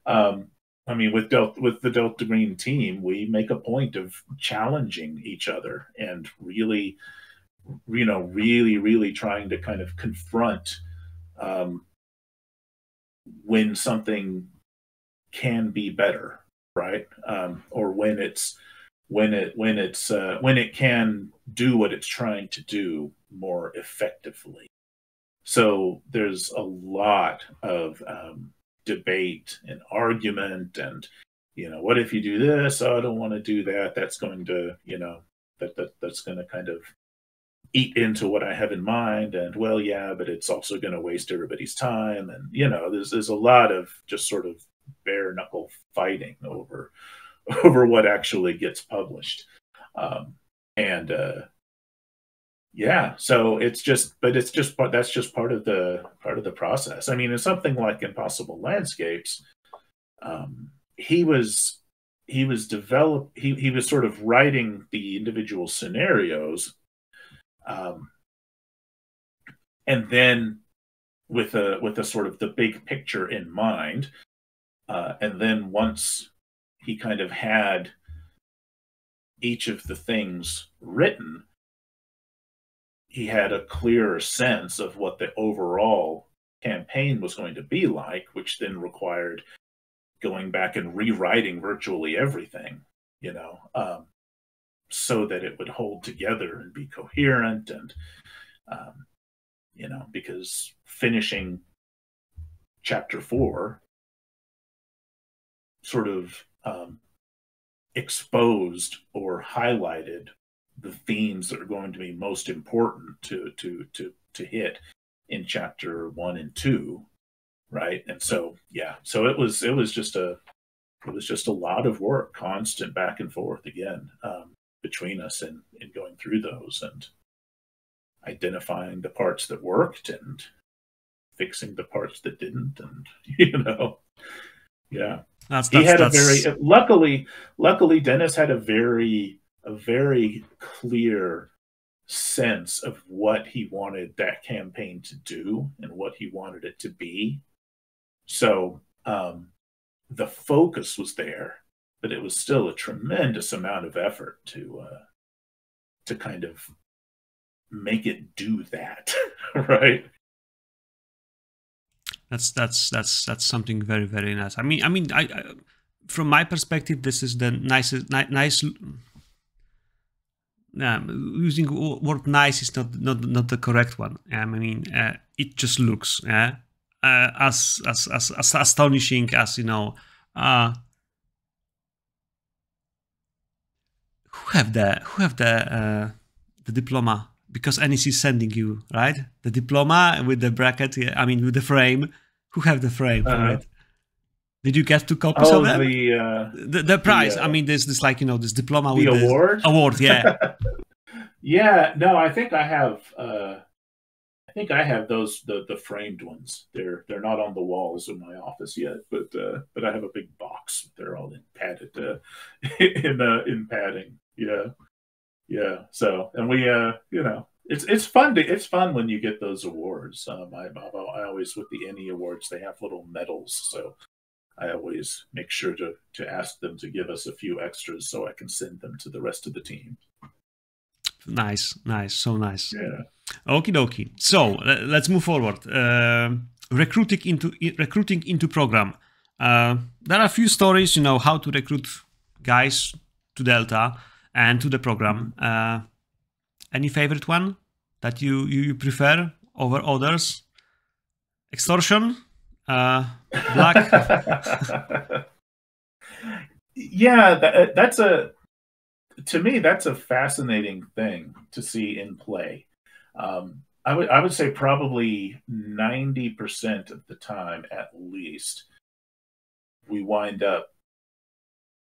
I mean, with the Delta Green team, we make a point of challenging each other and really, you know, really trying to kind of confront um, when something can be better, right? Or when it can do what it's trying to do more effectively. So there's a lot of debate and argument, and you know, what if you do this? Oh, I don't want to do that. That's going to, you know, that's going to kind of eat into what I have in mind. And well, yeah, but it's also going to waste everybody's time. And you know, there's a lot of just sort of bare knuckle fighting over over what actually gets published. And yeah, so it's just, but it's just that's just part of the process. I mean, in something like Impossible Landscapes, he was he was sort of writing the individual scenarios, um, and then with a sort of the big picture in mind, and then once he kind of had each of the things written, he had a clearer sense of what the overall campaign was going to be like, which then required going back and rewriting virtually everything, you know, so that it would hold together and be coherent. And, you know, because finishing chapter 4 sort of exposed or highlighted the themes that are going to be most important to hit in chapter 1 and 2, right? And so yeah, so it was just a lot of work, constant back and forth again, between us, and going through those and identifying the parts that worked and fixing the parts that didn't. And you know, yeah, he had a very luckily Dennis had a very clear sense of what he wanted that campaign to do and what he wanted it to be. So the focus was there, but it was still a tremendous amount of effort to kind of make it do that, right? That's something very, very nice. I mean, I from my perspective, this is the nicest, nice. Using word nice is not the correct one. I mean, it just looks as astonishing as, you know. Who have the diploma? Because NEC is sending you, right, the diploma with the bracket. I mean, with the frame. Who have the frame for it? Did you get 2 copies of them? The prize. I mean, there's this, like, you know, this diploma the with award. The award, yeah. Yeah, no, I think I have. I have those the framed ones. They're not on the walls in my office yet, but I have a big box. They're all in padded in padding. Yeah. So, and we you know, it's fun when you get those awards. I always, with the NE awards, they have little medals, so I always make sure to ask them to give us a few extras so I can send them to the rest of the team. Nice, so nice. Yeah. Okie dokie. So let's move forward. Recruiting into program. There are a few stories, you know, how to recruit guys to Delta and to the program. Any favorite one that you prefer over others? Extortion, black. Yeah, that's to me, that's a fascinating thing to see in play. I would say probably 90% of the time, at least, we wind up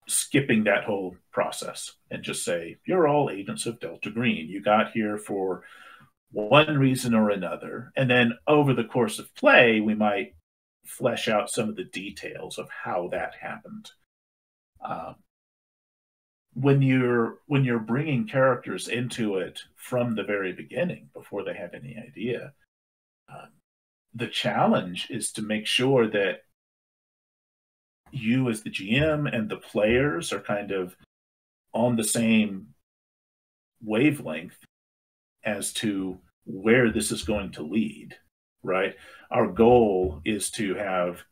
skipping that whole process and just say, you're all agents of Delta Green. You got here for one reason or another. And then over the course of play, we might flesh out some of the details of how that happened. When you're bringing characters into it from the very beginning, before they have any idea, the challenge is to make sure that you as the GM and the players are kind of on the same wavelength as to where this is going to lead, right? Our goal is to have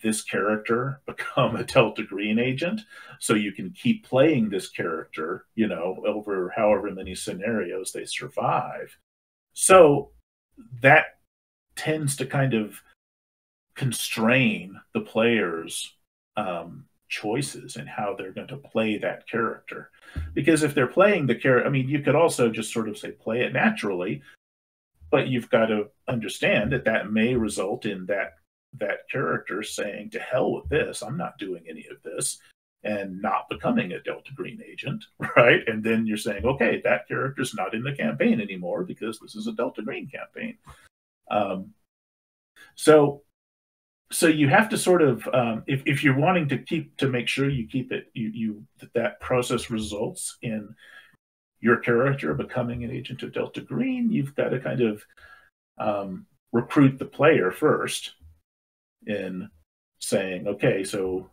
this character become a Delta Green agent, so you can keep playing this character, you know, over however many scenarios they survive. So that tends to kind of constrain the players' choices and how they're going to play that character. Because if they're playing the character, I mean, you could also just sort of say play it naturally, but you've got to understand that that may result in that character saying, to hell with this, I'm not doing any of this, and not becoming a Delta Green agent, right? And then you're saying, okay, that character's not in the campaign anymore because this is a Delta Green campaign. So you have to sort of, if you're wanting to make sure you keep it, that process results in your character becoming an agent of Delta Green, you've got to kind of recruit the player first in saying, okay, so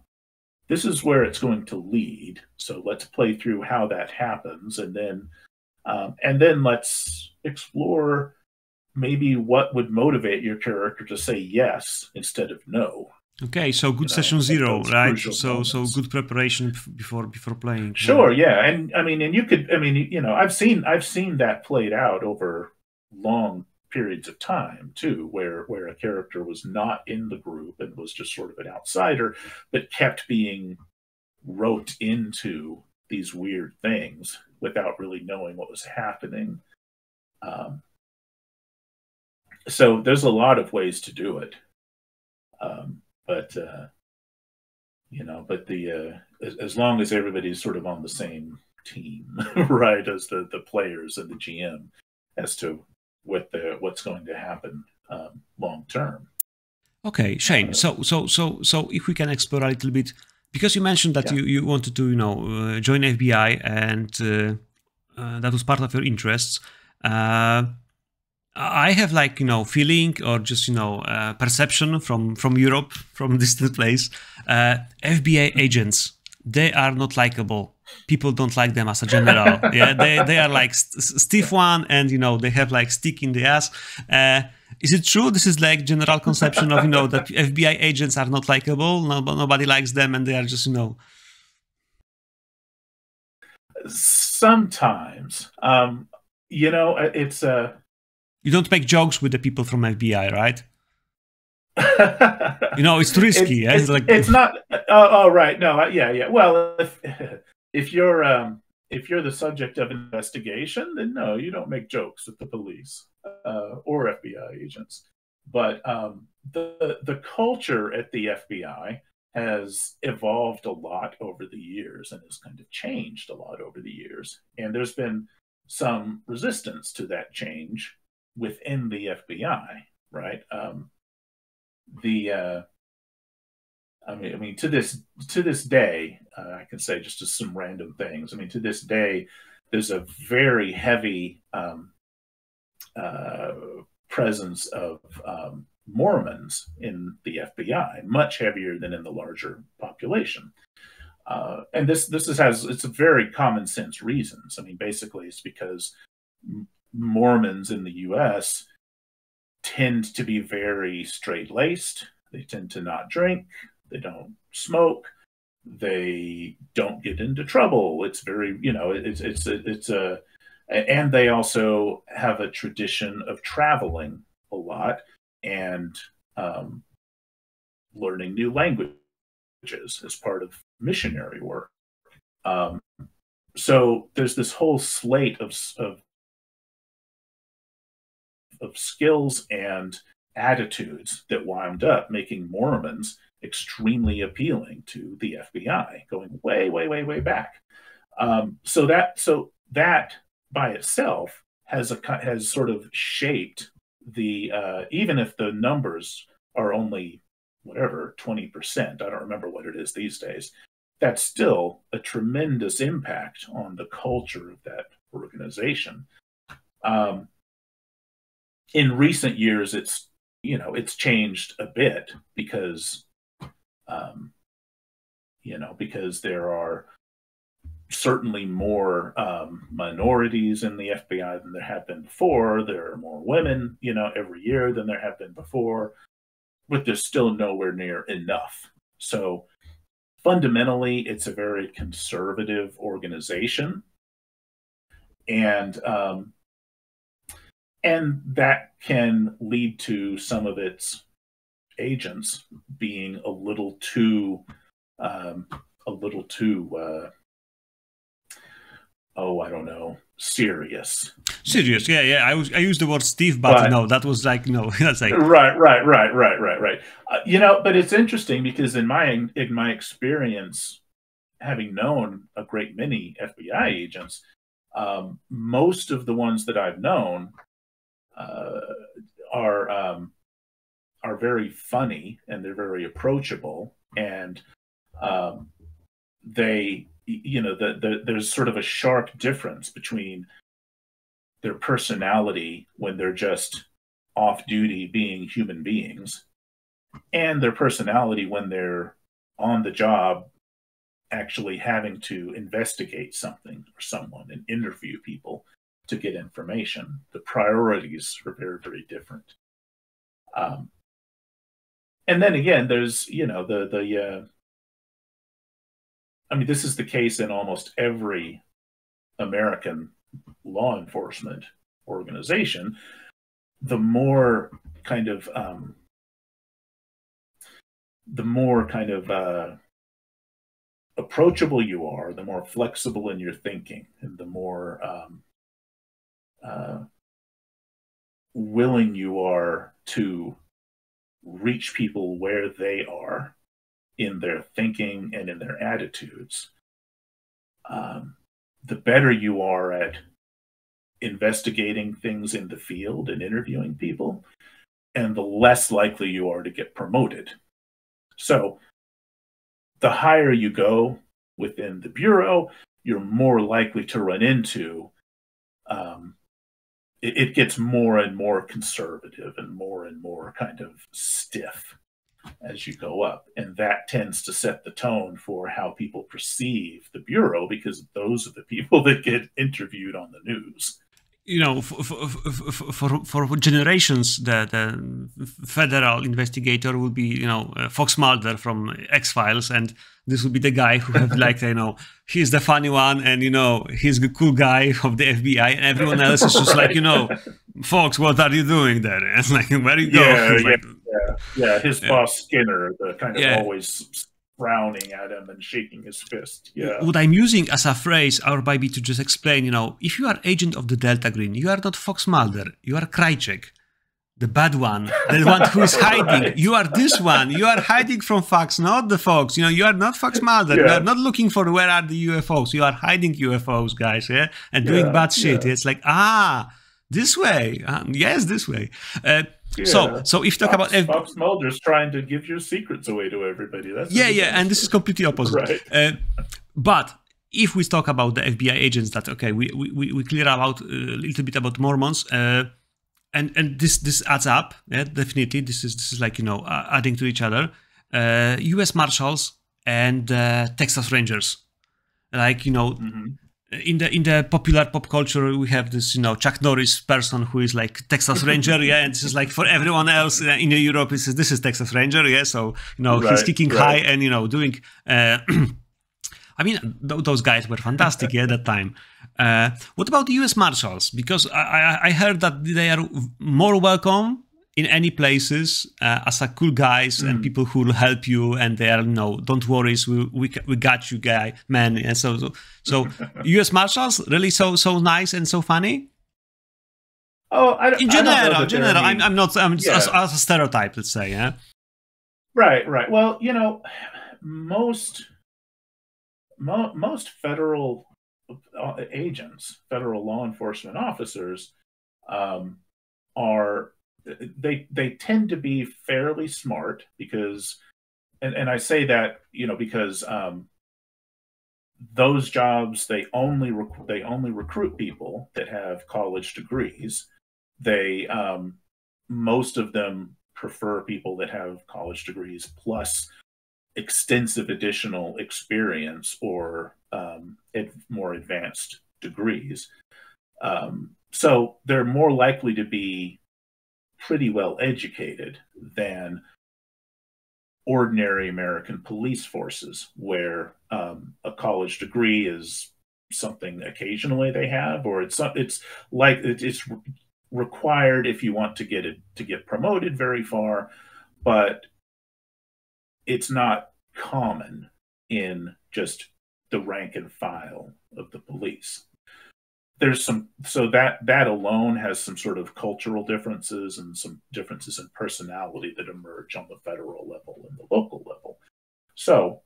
this is where it's going to lead. So let's play through how that happens, and then let's explore maybe what would motivate your character to say yes instead of no. Okay, so good session zero, right? So good preparation before playing. Sure, yeah, and I mean, and you could, I mean, you know, I've seen that played out over long periods of time too, where a character was not in the group and was just sort of an outsider, but kept being roped into these weird things without really knowing what was happening. So there's a lot of ways to do it, but you know, but as long as everybody's sort of on the same team, right, as the players and the GM, as to what's going to happen long term. Okay, Shane. So if we can explore a little bit, because you mentioned that you wanted to, you know, join FBI, and that was part of your interests. I have, like, you know, feeling, or just, you know, perception from Europe, from distant place. FBI agents, they are not likable. People don't like them as a general. Yeah, they are like stiff one, and, you know, they have like stick in the ass. Is it true? This is like general conception of, you know, that FBI agents are not likable. Nobody likes them, and they are just, you know. Sometimes, you know, it's You don't make jokes with the people from FBI, right? You know, it's too risky. It's not. Oh, right. No, yeah. Well, if you're the subject of investigation, then no, you don't make jokes with the police or FBI agents. But the culture at the FBI has evolved a lot over the years and has kind of changed a lot over the years. And there's been some resistance to that change within the FBI, right? I mean, to this day, I can say just some random things. I mean, to this day, there's a very heavy presence of Mormons in the FBI, much heavier than in the larger population. And it's a very common sense reasons. I mean, basically, it's because Mormons in the U.S. tend to be very straight-laced. They tend to not drink. They don't smoke. They don't get into trouble. It's very, you know, and they also have a tradition of traveling a lot and learning new languages as part of missionary work. Um, so there's this whole slate of skills and attitudes that wound up making Mormons extremely appealing to the FBI, going way, way, way, way back. So that by itself has sort of shaped the even if the numbers are only whatever 20%, I don't remember what it is these days. That's still a tremendous impact on the culture of that organization. In recent years, it's changed a bit because because there are certainly more minorities in the FBI than there have been before. There are more women, every year than there have been before, but there's still nowhere near enough. So fundamentally, it's a very conservative organization, and that can lead to some of its agents being a little too I don't know, serious. Serious, yeah. I used the word Steve, but no, that was like no. That's like right. But it's interesting because in my experience, having known a great many FBI agents, most of the ones that I've known are very funny, and they're very approachable, and they there's sort of a sharp difference between their personality when they're just off duty being human beings and their personality when they're on the job actually having to investigate something or someone and interview people to get information. The priorities are very, very different. And then again, there's, this is the case in almost every American law enforcement organization. The more kind of approachable you are, the more flexible in your thinking, and the more willing you are to reach people where they are in their thinking and in their attitudes, the better you are at investigating things in the field and interviewing people, and the less likely you are to get promoted. So the higher you go within the Bureau, you're more likely to run into it gets more and more conservative and more kind of stiff as you go up. And that tends to set the tone for how people perceive the Bureau, because those are the people that get interviewed on the news. For generations, the federal investigator will be, Fox Mulder from X-Files, and this will be the guy who have he's the funny one, and he's the cool guy of the FBI, and everyone else is just like, Fox, what are you doing there? And it's like, where you go? His boss Skinner, the kind of always frowning at him and shaking his fist. Yeah. What I'm using as a phrase, or maybe to just explain, if you are agent of the Delta Green, you are not Fox Mulder, you are Krycek, the bad one, the one who is hiding. Right. You are this one. You are hiding from Fox, not the Fox. You are not Fox Mulder. You are not looking for where are the UFOs. You are hiding UFOs, guys, and doing bad shit. It's like, this way. Yes, this way. So if you talk about Fox Mulder's trying to give your secrets away to everybody. That's and this is completely opposite. Right. But if we talk about the FBI agents, that we clear out a little bit about Mormons, and this adds up. Yeah, definitely. This is like adding to each other. U.S. Marshals and Texas Rangers, like In the popular pop culture, we have this, Chuck Norris person who is like Texas Ranger, and this is like for everyone else in Europe, this is Texas Ranger, so he's kicking high and doing. Those guys were fantastic at that time. What about the U.S. Marshals? Because I heard that they are more welcome in any places as a cool guys and people who will help you, and they are don't worry, we got you, man. And so U.S. Marshals really so nice and so funny. Oh, in general, I'm not. As a stereotype, let's say, yeah. Right. Well, most federal agents, federal law enforcement officers, they tend to be fairly smart because, and I say that because those jobs they only recruit people that have college degrees. They most of them prefer people that have college degrees plus extensive additional experience or more advanced degrees. So they're more likely to be pretty well educated than ordinary American police forces, where a college degree is something occasionally they have, or it's required if you want to get promoted very far, but it's not common in just the rank and file of the police. There's that alone has some sort of cultural differences and some differences in personality that emerge on the federal level and the local level. So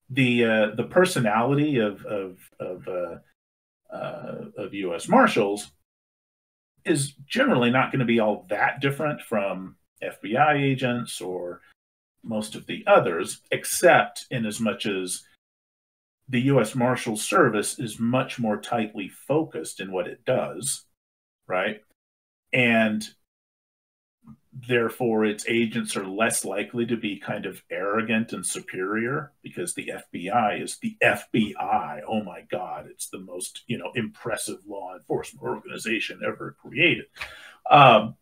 the personality of U.S. Marshals is generally not going to be all that different from FBI agents or most of the others, except in as much as the U.S. Marshals Service is much more tightly focused in what it does, right? And therefore, its agents are less likely to be kind of arrogant and superior, because the FBI is the FBI. Oh my God, it's the most impressive law enforcement organization ever created. And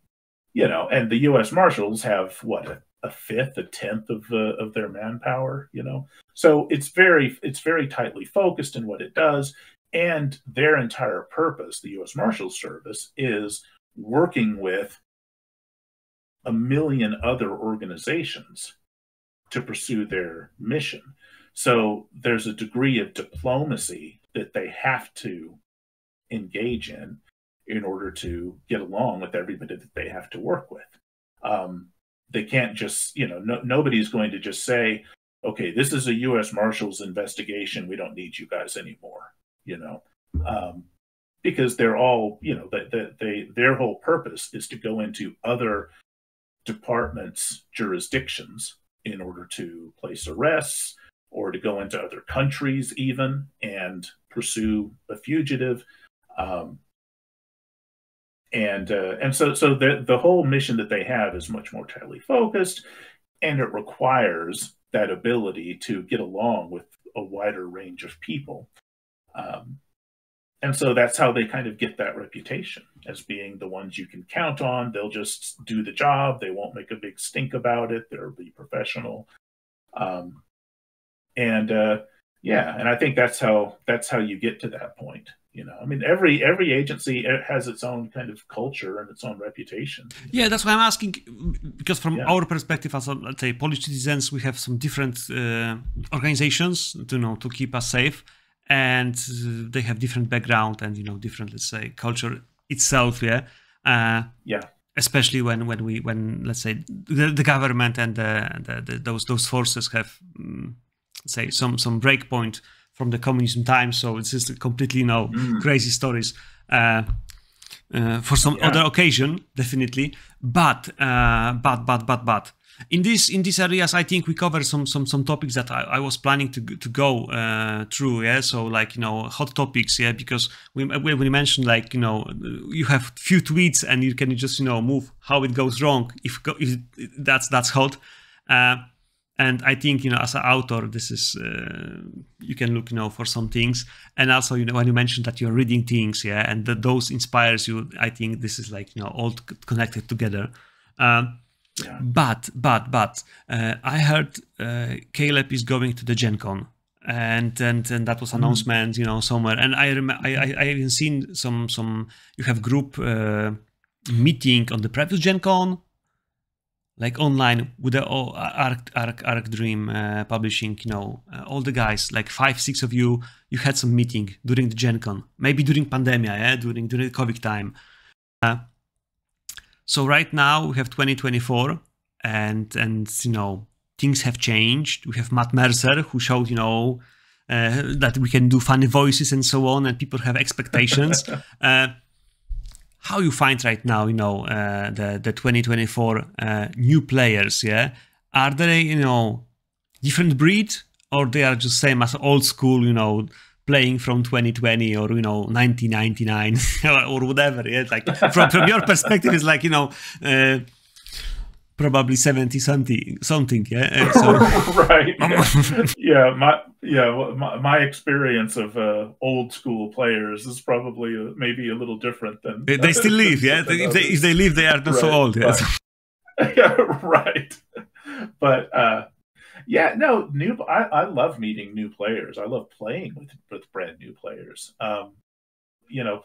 the U.S. Marshals have what, a fifth, a tenth of their manpower. So it's very tightly focused in what it does, and their entire purpose, the U.S. Marshals Service, is working with a million other organizations to pursue their mission. So there's a degree of diplomacy that they have to engage in order to get along with everybody that they have to work with. They can't just, nobody's going to just say, okay, this is a U.S. Marshals investigation, we don't need you guys anymore, because they're all, their whole purpose is to go into other departments' jurisdictions in order to place arrests or to go into other countries even and pursue a fugitive. And so the whole mission that they have is much more tightly focused, and it requires that ability to get along with a wider range of people. And so that's how they kind of get that reputation as being the ones you can count on. They'll just do the job. They won't make a big stink about it. They'll be professional. And I think that's how you get to that point. I mean, every agency has its own kind of culture and its own reputation. Yeah, that's why I'm asking, because from our perspective as, let's say, Polish citizens, we have some different organizations to keep us safe, and they have different background and different, let's say, culture itself. Especially when let's say the government and those forces have say some break point from the communism time, so it's just completely crazy stories for some other occasion, definitely. But in these areas, I think we cover some topics that I was planning to go through. So like hot topics, because we mentioned like you have few tweets and you can just move how it goes wrong if that's hot. And I think, as an author, this is, you can look, for some things. And also, when you mentioned that you're reading things, and those inspires you, I think this is like, all connected together. But I heard Caleb is going to the Gen Con. And that was announcement, somewhere. And I even seen some, you have group meeting on the previous Gen Con, like online with the Arc Dream publishing, all the guys, like 5-6 of you had some meeting during the Gen Con, maybe during pandemic, yeah, during the COVID time. So right now we have 2024, and things have changed. We have Matt Mercer who showed that we can do funny voices and so on, and people have expectations. How you find right now, the 2024 new players? Yeah, are they different breed, or they are just same as old school, playing from 2020 or 1999 or whatever? Yeah, like from your perspective, it's like probably 70 something. Yeah, so. Right. My experience of old school players is probably maybe a little different than they still live. Yeah, if they live, they are not so old. Yeah, yeah, right. But I love meeting new players. I love playing with brand new players.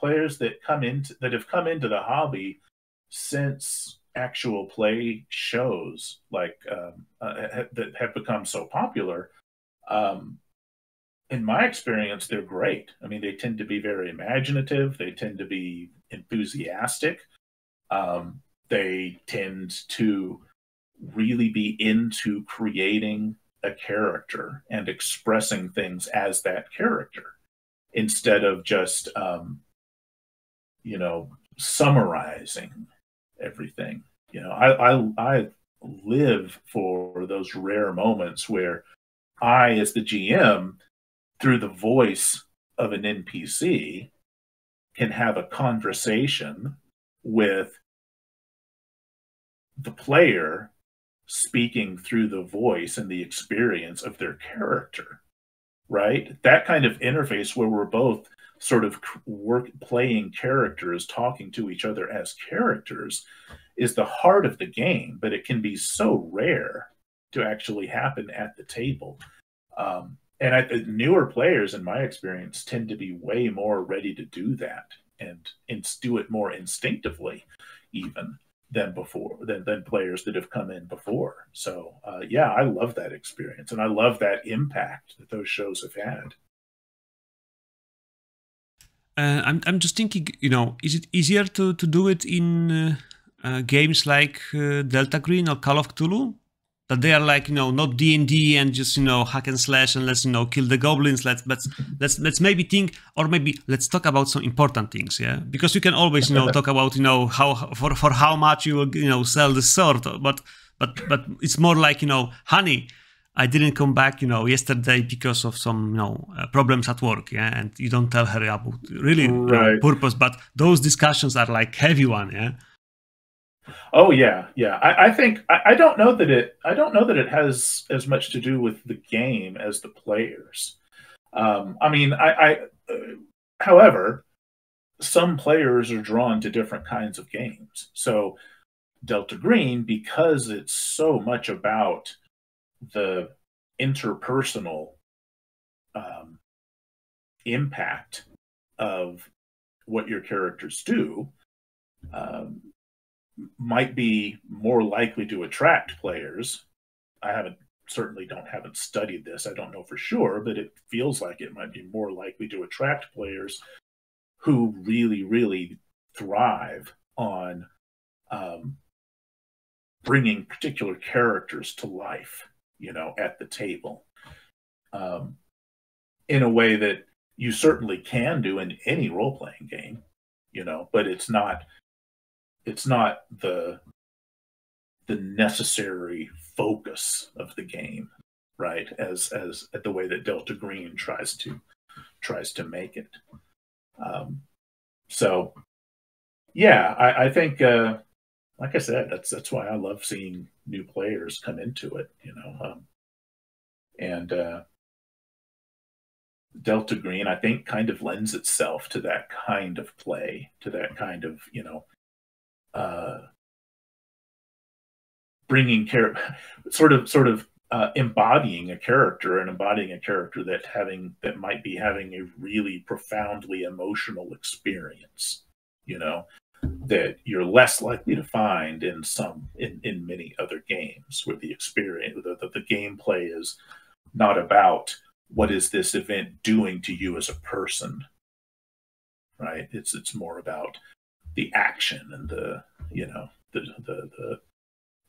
Players that have come into the hobby since actual play shows that have become so popular. In my experience, they're great. I mean, they tend to be very imaginative. They tend to be enthusiastic. They tend to really be into creating a character and expressing things as that character instead of just, summarizing everything. I live for those rare moments where I, as the GM, through the voice of an NPC, can have a conversation with the player speaking through the voice and the experience of their character, right? That kind of interface where we're both sort of playing characters, talking to each other as characters, is the heart of the game, but it can be so rare to actually happen at the table. And newer players, in my experience, tend to be way more ready to do that and do it more instinctively, even than before, than players that have come in before. So, I love that experience, and I love that impact that those shows have had. I'm just thinking, is it easier to do it in games like Delta Green or Call of Cthulhu? That they are like, not D&D and just, hack and slash and let's, kill the goblins. Let's maybe think, or maybe let's talk about some important things, yeah? Because you can always, talk about, how for how much you will, sell the sword, but it's more like, honey, I didn't come back, yesterday because of some, problems at work, yeah? And you don't tell her about really purpose, but those discussions are like heavy one, yeah? Oh yeah. I think I don't know that it has as much to do with the game as the players. However, some players are drawn to different kinds of games. So Delta Green, because it's so much about the interpersonal impact of what your characters do, might be more likely to attract players. I haven't studied this. I don't know for sure, but it feels like it might be more likely to attract players who really, really thrive on bringing particular characters to life, at the table, in a way that you certainly can do in any role-playing game, but it's not the necessary focus of the game, right? As the way that Delta Green tries to make it. I think, like I said, that's why I love seeing new players come into it, and Delta Green, I think, kind of lends itself to that kind of play, to that kind of, bringing sort of embodying a character that might be having a really profoundly emotional experience, that you're less likely to find in many other games, where the experience, the gameplay is not about what is this event doing to you as a person, right? It's more about the action and the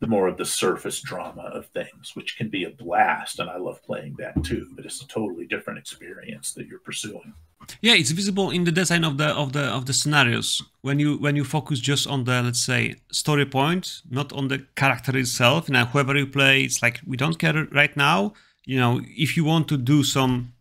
more of the surface drama of things, which can be a blast, and I love playing that too. But it's a totally different experience that you're pursuing. Yeah, it's visible in the design of the scenarios. When you focus just on the, let's say, story point, not on the character itself. Now, whoever you play, it's like we don't care right now. If you want to do some,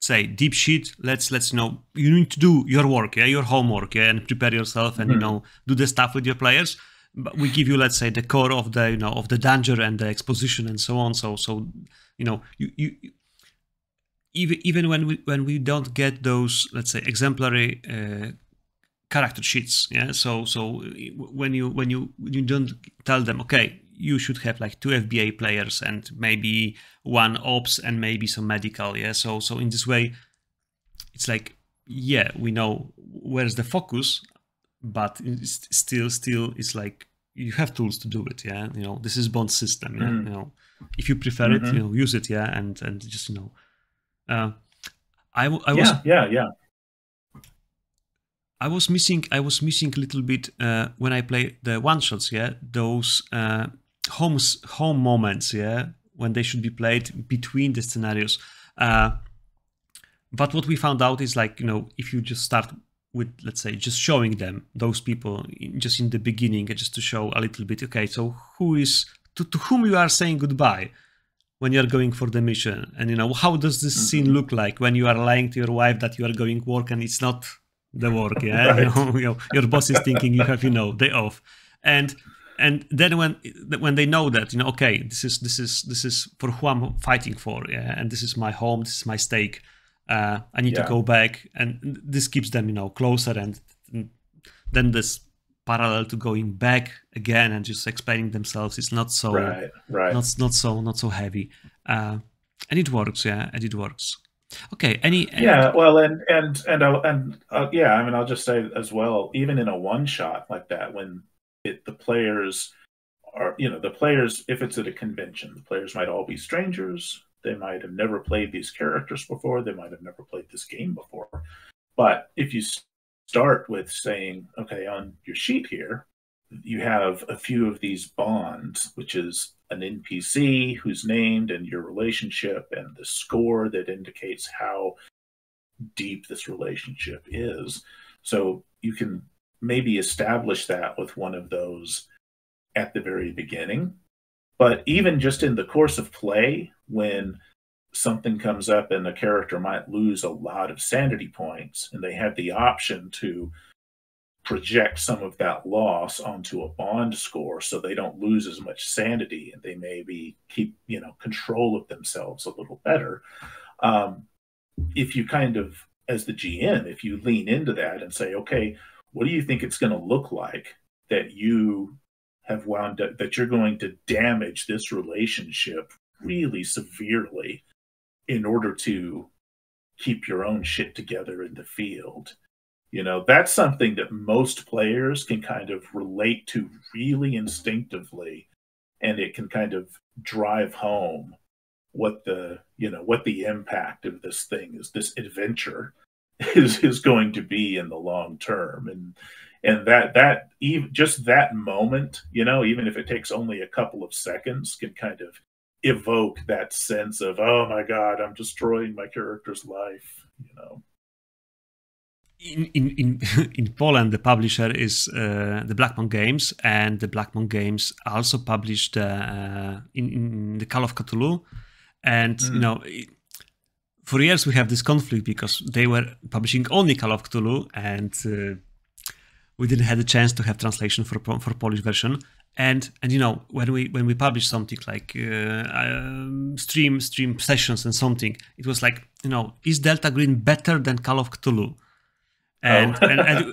say, deep shit, let's you need to do your work, yeah, your homework, yeah, and prepare yourself, and do the stuff with your players. But we give you, let's say, the core of the of the danger and the exposition and so on. So you even when we don't get those, let's say, exemplary character sheets, yeah. So when you don't tell them, okay, you should have like 2 FBA players and maybe 1 ops and maybe some medical, yeah. So in this way, it's like, yeah, we know where's the focus, but it's still it's like you have tools to do it, yeah. This is Bond system, yeah. If you prefer it, use it, yeah, and just I was I was missing a little bit when I play the one shots, yeah. Those home moments, yeah, when they should be played between the scenarios. But what we found out is like, if you just start with, let's say, just showing them those people just in the beginning, just to show a little bit, okay, so who is to whom you are saying goodbye when you're going for the mission, and how does this scene look like when you are lying to your wife that you are going work and it's not the work, yeah. Right. Your boss is thinking you have day off, and then when they know that, okay, this is for who I'm fighting for, yeah, and this is my home, this is my stake. I need to go back, and this keeps them closer, and then this parallel to going back again and just explaining themselves is not so right. not so heavy, and it works, yeah, and it works. Okay, well, and yeah, I mean, I'll just say as well, even in a one shot like that, when the players are, the players, if it's at a convention, the players might all be strangers. They might have never played these characters before. They might have never played this game before. But if you start with saying, okay, on your sheet here, you have a few of these bonds, which is an NPC who's named and your relationship and the score that indicates how deep this relationship is. So you can maybe establish that with one of those at the very beginning. But even just in the course of play, when something comes up and a character might lose a lot of sanity points, and they have the option to project some of that loss onto a bond score so they don't lose as much sanity, and they maybe keep control of themselves a little better. If you kind of, as the GM, if you lean into that and say, okay, what do you think it's going to look like that you have wound up, that you're going to damage this relationship really severely in order to keep your own shit together in the field? That's something that most players can kind of relate to really instinctively, and it can kind of drive home what the impact of this thing is, this adventure is going to be in the long term. And that even just that moment, even if it takes only a couple of seconds, can kind of evoke that sense of, oh my God, I'm destroying my character's life. In Poland, the publisher is the Blackmon Games, and the Blackmon Games also published in the Call of Cthulhu, and for years we have this conflict because they were publishing only Call of Cthulhu, and we didn't have a chance to have translation for Polish version. And when we publish something like stream sessions and something, it was like, is Delta Green better than Call of Cthulhu? And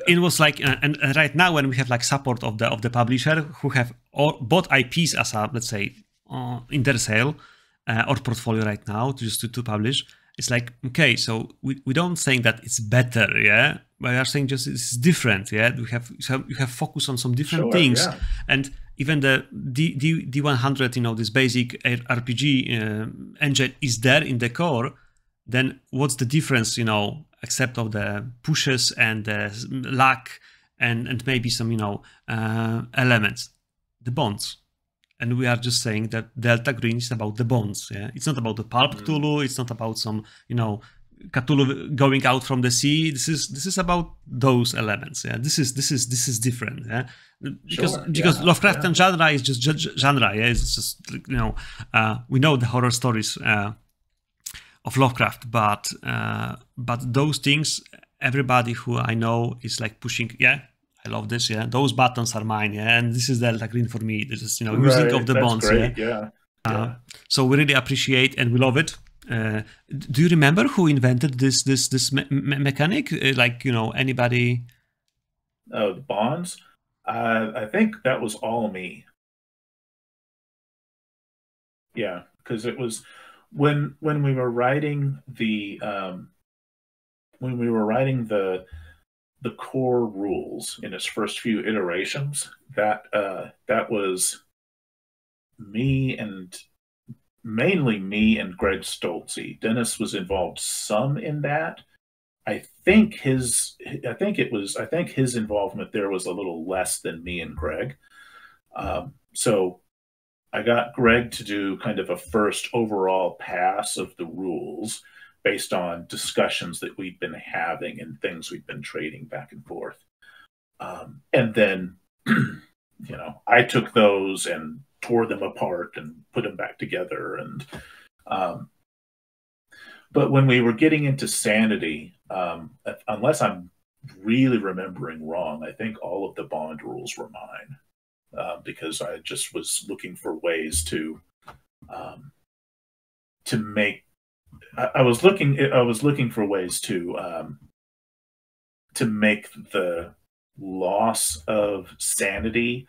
it was like, and right now when we have like support of the publisher who have both IPs as a, let's say, in their sale or portfolio right now to publish, it's like, okay, so we don't think that it's better, yeah, we are saying just it's different. Yeah, you have focus on some different Sure, things, yeah. and even the D100, you know, this basic RPG engine is there in the core. Then what's the difference, you know, except of the pushes and the luck and maybe some, you know, elements, the bonds. And we are just saying that Delta Green is about the bonds. Yeah, it's not about the pulp Cthulhu. It's not about some, you know, Cthulhu going out from the sea. This is about those elements. Yeah, this is different. Yeah, because Sure, Lovecraft and genre is just genre. Yeah, it's just, you know, we know the horror stories of Lovecraft, but those things, everybody who I know is like pushing. Yeah, I love this. Yeah, those buttons are mine. Yeah, and this is Delta Green for me. This is, you know, using of the That's bonds. great. Yeah. Yeah. So we really appreciate and we love it. Do you remember who invented this mechanic? Like, you know, anybody? Oh, the bonds. I think that was all me. Yeah, because it was when we were writing the the core rules in its first few iterations. That was me and mainly me and Greg Stolze. Dennis was involved some in that. I think his involvement there was a little less than me and Greg. So I got Greg to do kind of a first overall pass of the rules based on discussions that we'd been having and things we'd been trading back and forth. And then, you know, I took those and tore them apart and put them back together. And but when we were getting into Sanity, unless I'm really remembering wrong, I think all of the bond rules were mine, because I just was looking for ways to make. I was looking for ways to make the loss of sanity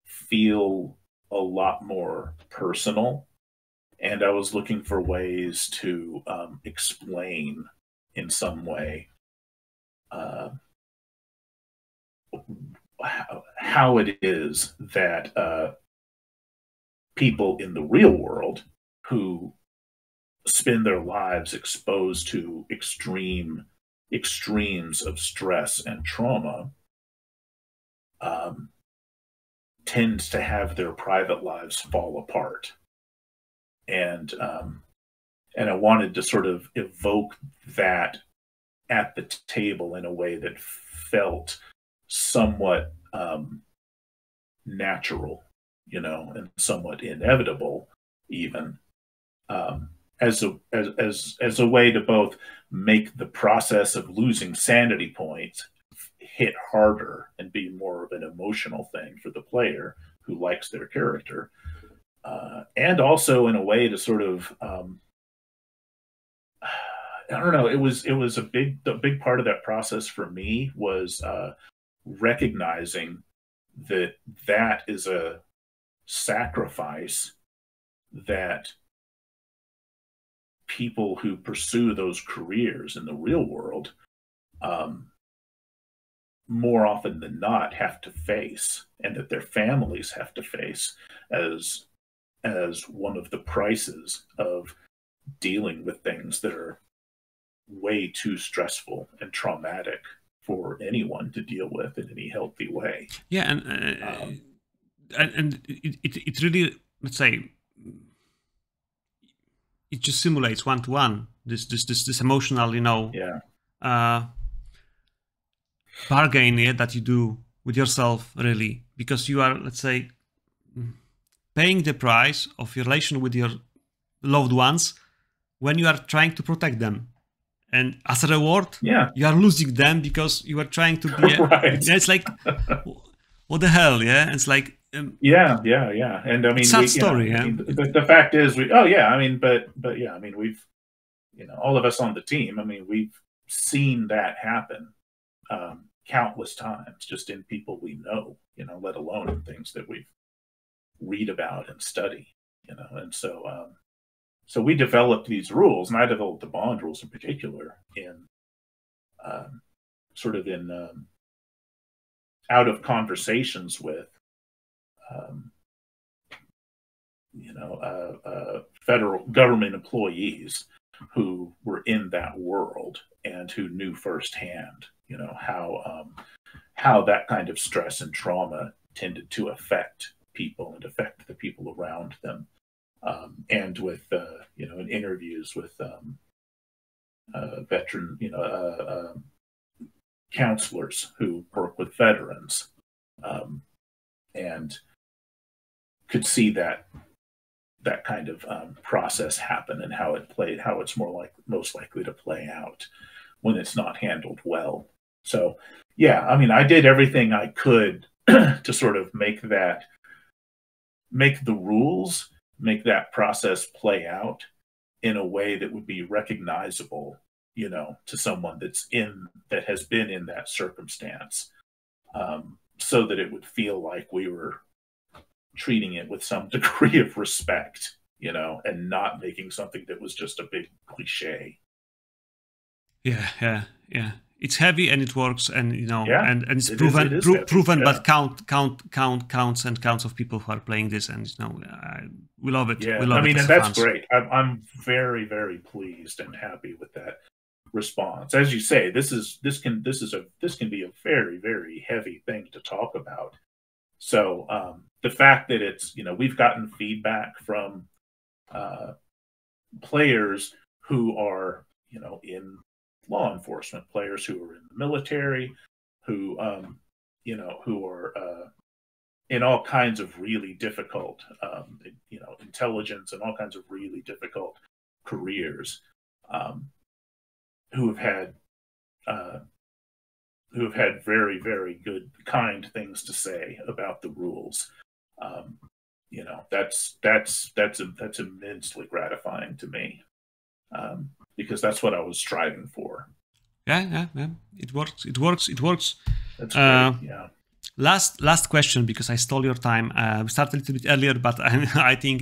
feel a lot more personal, and I was looking for ways to explain in some way how it is that people in the real world who spend their lives exposed to extremes of stress and trauma tends to have their private lives fall apart. And I wanted to sort of evoke that at the table in a way that felt somewhat natural, you know, and somewhat inevitable, even. As a way to both make the process of losing sanity points hit harder and be more of an emotional thing for the player who likes their character, and also in a way to sort of I don't know. It was the big part of that process for me was recognizing that is a sacrifice that people who pursue those careers in the real world more often than not have to face, and that their families have to face as one of the prices of dealing with things that are way too stressful and traumatic for anyone to deal with in any healthy way. Yeah, and it really, let's say, it just simulates one-to-one this emotional, you know, bargain, yeah, that you do with yourself, really, because you are, let's say, paying the price of your relation with your loved ones when you are trying to protect them, and as a reward, you are losing them because you are trying to be right. It's like, what the hell, yeah? It's like yeah, and I mean, sad story. I mean, the fact is, but yeah, I mean, we've, you know, all of us on the team, I mean, we've seen that happen countless times, just in people we know, you know, let alone in things that we read about and study, you know. And so so we developed these rules, and I developed the bond rules in particular sort of in out of conversations with um, federal government employees who were in that world and who knew firsthand, how that kind of stress and trauma tended to affect people and affect the people around them. And with in interviews with veteran counselors who work with veterans, and could see that kind of process happen and how it's most likely to play out when it's not handled well. So yeah, I mean, I did everything I could to sort of make the rules, make that process play out in a way that would be recognizable, to someone that has been in that circumstance, so that it would feel like we were treating it with some degree of respect, and not making something that was just a big cliche. Yeah. It's heavy and it works, and and it's proven, yeah. but counts and counts of people who are playing this, and we love it. Yeah, we love and that's great. I'm very, very pleased and happy with that response. As you say, this can be a very, very heavy thing to talk about. So the fact that it's we've gotten feedback from players who are in law enforcement, players who are in the military, who who are in all kinds of really difficult intelligence and all kinds of really difficult careers, who have had very, very good, kind things to say about the rules. That's immensely gratifying to me, because that's what I was striving for. Yeah. It works. That's great. Yeah. Last question, because I stole your time. We started a little bit earlier, but I think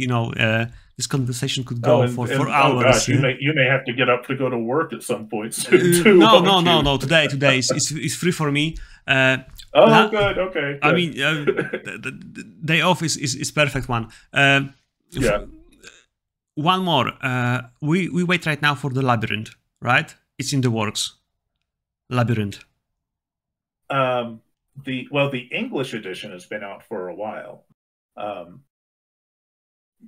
this conversation could go for hours. Gosh, you may have to get up to go to work at some point soon too. No. Today is free for me. Good. Okay. Good. I mean, the day off is perfect one. Yeah. One more. We wait right now for the Labyrinth, right? It's in the works. Labyrinth. The English edition has been out for a while.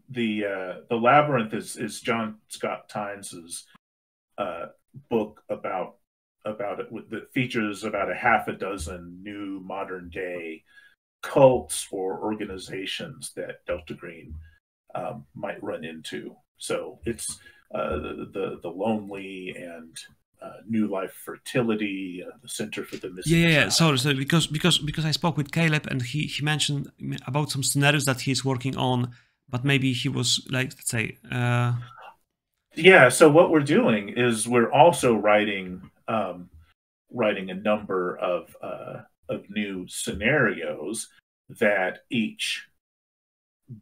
The Labyrinth is John Scott Tynes's book about it, that features about a half a dozen new modern day cults or organizations that Delta Green might run into. So it's the Lonely and New Life Fertility, the Center for the Missing Child. Sorry, because I spoke with Caleb and he mentioned about some scenarios that he's working on, but maybe he was like, let's say, Yeah. So what we're doing is we're also writing a number of new scenarios that each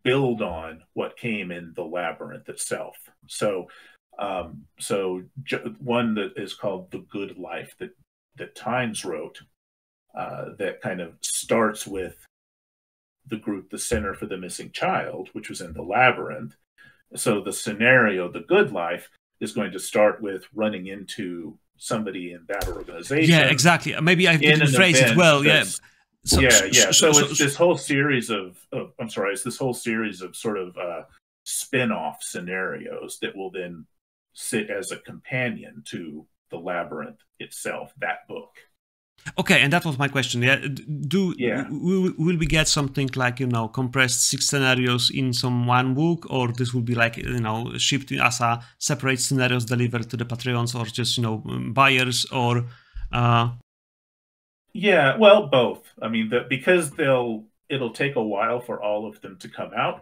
build on what came in the Labyrinth itself. So one that is called The Good Life that Tynes wrote, that kind of starts with the group, the Center for the Missing Child, which was in the Labyrinth. So the scenario, The Good Life, is going to start with running into somebody in that organization. Yeah, exactly. Maybe I didn't phrase it well. Yeah. So it's this whole series of sort of spin-off scenarios that will then sit as a companion to the Labyrinth itself, that book. Okay, and that was my question. Yeah, will we get something like compressed 6 scenarios in some one book, or this will be like shipped as a separate scenarios delivered to the Patreons, or just buyers, or? Yeah, well, both. I mean, because it'll take a while for all of them to come out.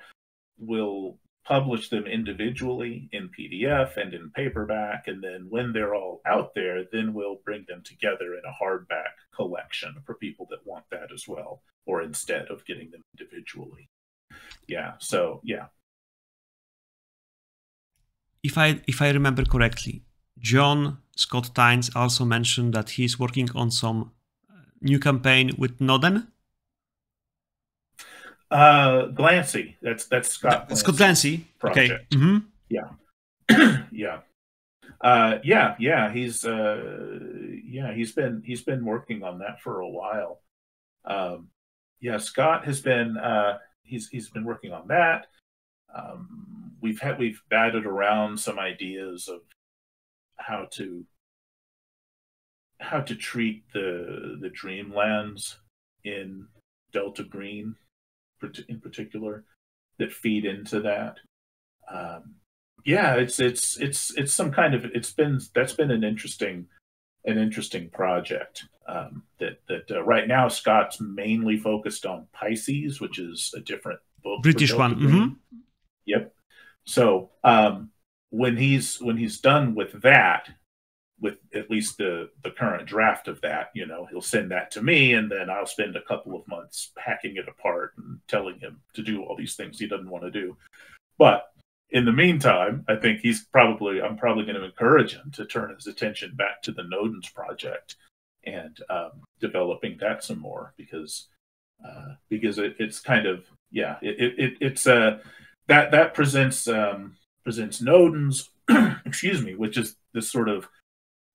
We'll publish them individually in PDF and in paperback, and then when they're all out there, then we'll bring them together in a hardback collection for people that want that as well, or instead of getting them individually. Yeah, so yeah. If I remember correctly, John Scott Tynes also mentioned that he's working on some new campaign with Noden. Glancy. That's Scott Glancy's Scott Glancy project. Okay. Mm-hmm. Yeah. Yeah. He's been working on that for a while. Scott has been he's been working on that. We've batted around some ideas of how to treat the Dreamlands in Delta Green in particular that feed into that. It's some kind of that's been an interesting project. That right now Scott's mainly focused on Pisces, which is a different book. British one. Mm-hmm. Yep. So when he's done with that, with at least the current draft of that, he'll send that to me, and then I'll spend a couple of months packing it apart and telling him to do all these things he doesn't want to do. But in the meantime, I think I'm probably going to encourage him to turn his attention back to the Nodens project and developing that some more, because it's kind of that presents Nodens, excuse me, which is this sort of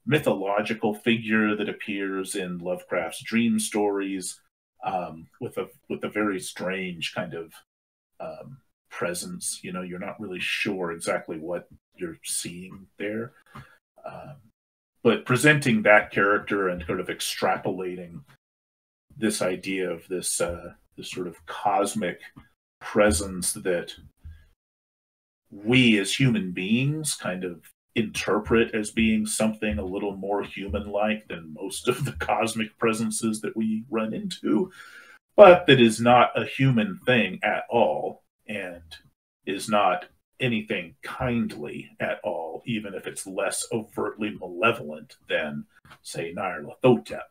mythological figure that appears in Lovecraft's dream stories, with a very strange kind of presence. You're not really sure exactly what you're seeing there, but presenting that character and sort of extrapolating this idea of this sort of cosmic presence that we as human beings kind of interpret as being something a little more human-like than most of the cosmic presences that we run into, but that is not a human thing at all, and is not anything kindly at all, even if it's less overtly malevolent than, say, Nyarlathotep.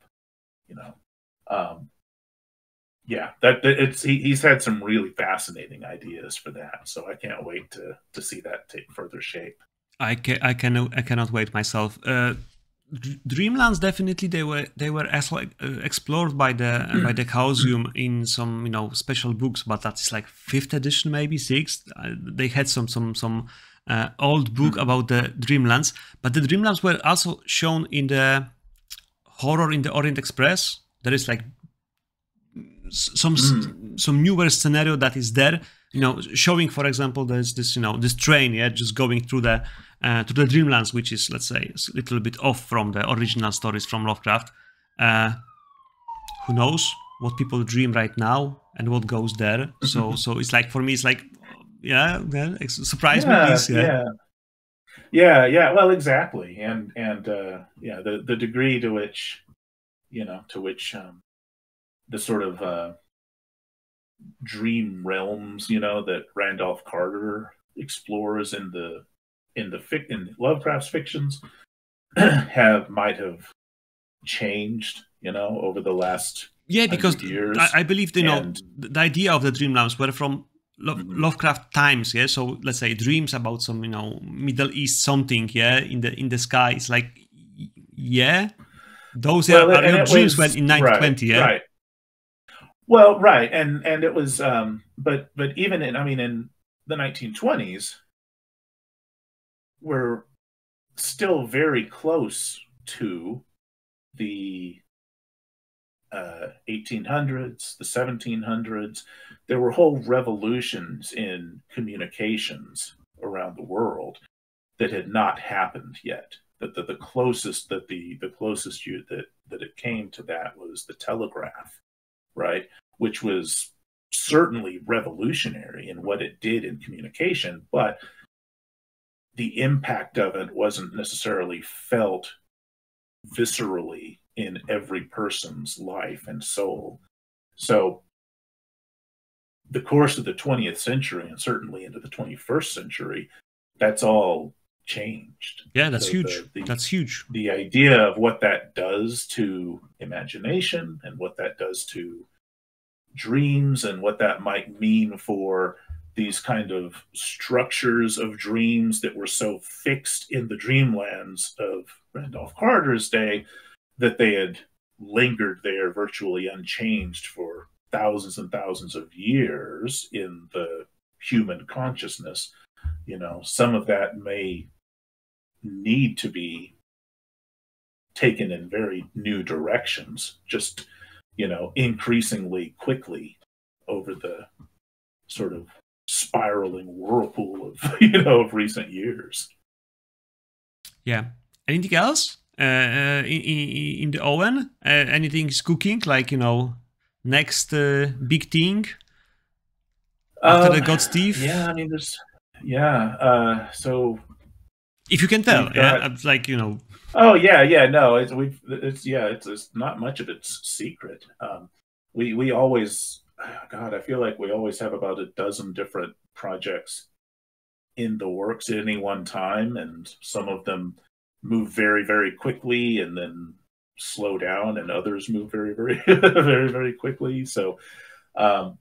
He's had some really fascinating ideas for that, so I can't wait to see that take further shape. I cannot wait myself. Dreamlands, definitely they were explored by the Chaosium in some special books, but that's like 5th edition, maybe 6th. They had some old book about the Dreamlands, but the Dreamlands were also shown in the Horror in the Orient Express. There is like some newer scenario that is there, showing, for example, there's this train, just going through the Dreamlands, which is, let's say, a little bit off from the original stories from Lovecraft. Who knows what people dream right now and what goes there? So it's like, for me, it's like, surprise me, please. Well, exactly, and the degree to which the sort of dream realms, that Randolph Carter explores in Lovecraft's fictions might have changed, over the last because years. I believe the idea of the Dreamlands were from Lovecraft times, So let's say dreams about some Middle East something, in the sky. It's like those are your dreams when in 1920, right. Well, right, and it was, but even in the 1920s, we're still very close to the 1800s, the 1700s. There were whole revolutions in communications around the world that had not happened yet. The closest that it came to that was the telegraph, right? Which was certainly revolutionary in what it did in communication, but the impact of it wasn't necessarily felt viscerally in every person's life and soul. So the course of the 20th century, and certainly into the 21st century, that's all changed. That's huge. That's huge. The idea of what that does to imagination and what that does to dreams and what that might mean for these kind of structures of dreams that were so fixed in the dreamlands of Randolph Carter's day that they had lingered there virtually unchanged for thousands and thousands of years in the human consciousness. Some of that may need to be taken in very new directions, just, increasingly quickly over the sort of spiraling whirlpool of, of recent years. Yeah. Anything else in the oven? Anything is cooking, like, next big thing after the God's Teeth? Yeah, I mean, so if you can tell, got, like, Oh yeah, no, it's not much of it's secret. We always, God, I feel like we always have about a dozen different projects in the works at any one time, and some of them move very, very quickly and then slow down, and others move very, very, very, very quickly. So, the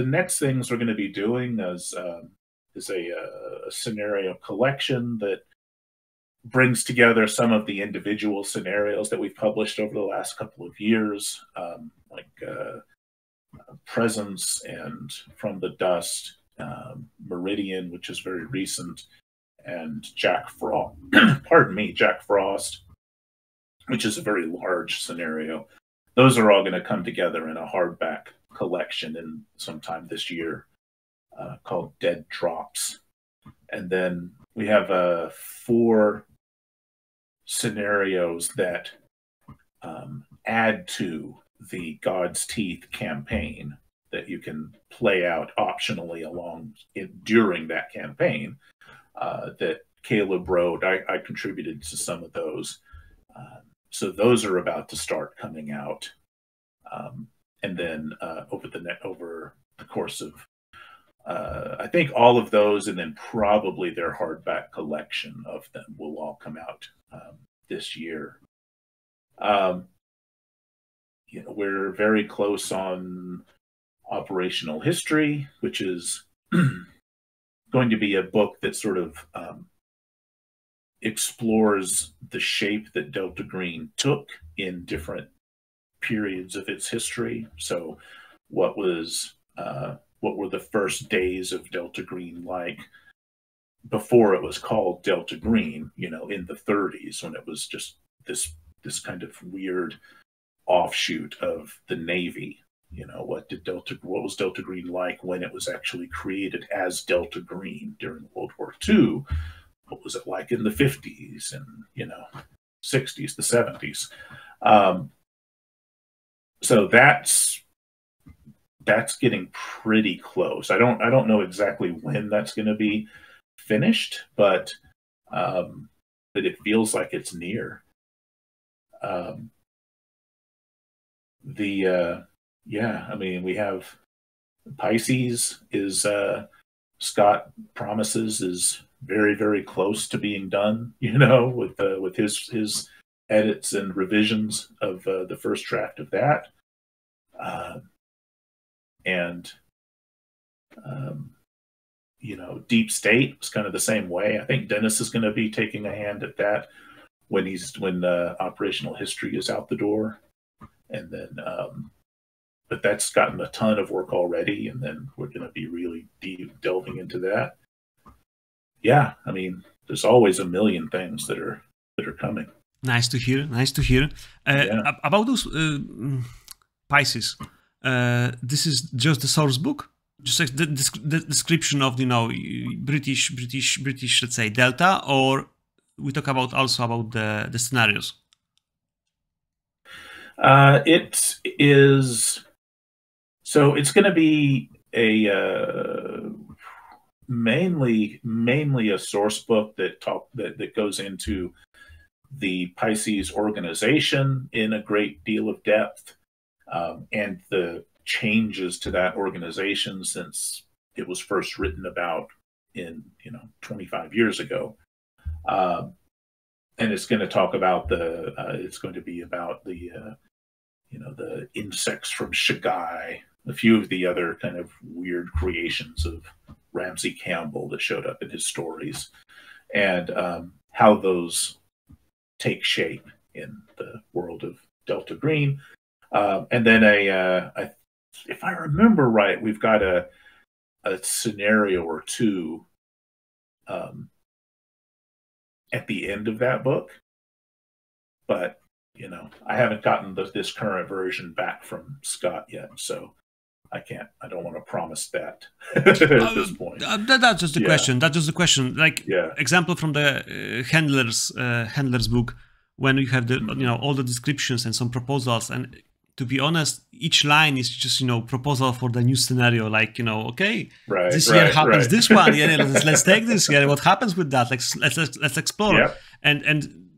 next things we're going to be doing is a scenario collection that brings together some of the individual scenarios that we've published over the last couple of years, like Presence and From the Dust, Meridian, which is very recent, and Jack Frost. Pardon me, Jack Frost, which is a very large scenario. Those are all going to come together in a hardback collection in sometime this year, called Dead Drops. And then we have 4 scenarios that add to the God's Teeth campaign that you can play out optionally during that campaign, that Caleb wrote. I contributed to some of those. So those are about to start coming out. And then over the course of, I think all of those, and then probably their hardback collection of them, will all come out this year. We're very close on Operational History, which is going to be a book that sort of explores the shape that Delta Green took in different periods of its history. So what were the first days of Delta Green like before it was called Delta Green, in the 30s, when it was just this kind of weird offshoot of the Navy. What was Delta Green like when it was actually created as Delta Green during World War II? What was it like in the 50s and 60s, the 70s? So that's getting pretty close. I don't know exactly when that's going to be finished, but it feels like it's near. I mean, we have Pisces is Scott promises is very, very close to being done, with his edits and revisions of the first draft of that. Deep State is kind of the same way. I think Dennis is going to be taking a hand at that when Operational History is out the door. And then, but that's gotten a ton of work already, and then we're going to be really delving into that. Yeah, I mean, there's always a million things that are coming. Nice to hear. Yeah. About those Pisces, this is just the source book, just like the description of British, let's say, Delta, or we talk also about the scenarios. It is. So it's going to be a mainly a source book that goes into the Pisces organization in a great deal of depth, and the changes to that organization since it was first written about in 25 years ago. And it's going to talk about the insects from Shagai, a few of the other kind of weird creations of Ramsey Campbell that showed up in his stories, and how those take shape in the world of Delta Green. And then if I remember right, we've got a scenario or two at the end of that book, but I haven't gotten this current version back from Scott yet, so I don't want to promise that at this point. That's just the question. That's just the question. Like, Yeah. example from the handler's book, when you have the all the descriptions and some proposals, and to be honest, each line is just proposal for the new scenario. Like okay, Right, this year happens right. this one. Yeah, let's take this. Yeah, what happens with that? Like let's explore. Yep. And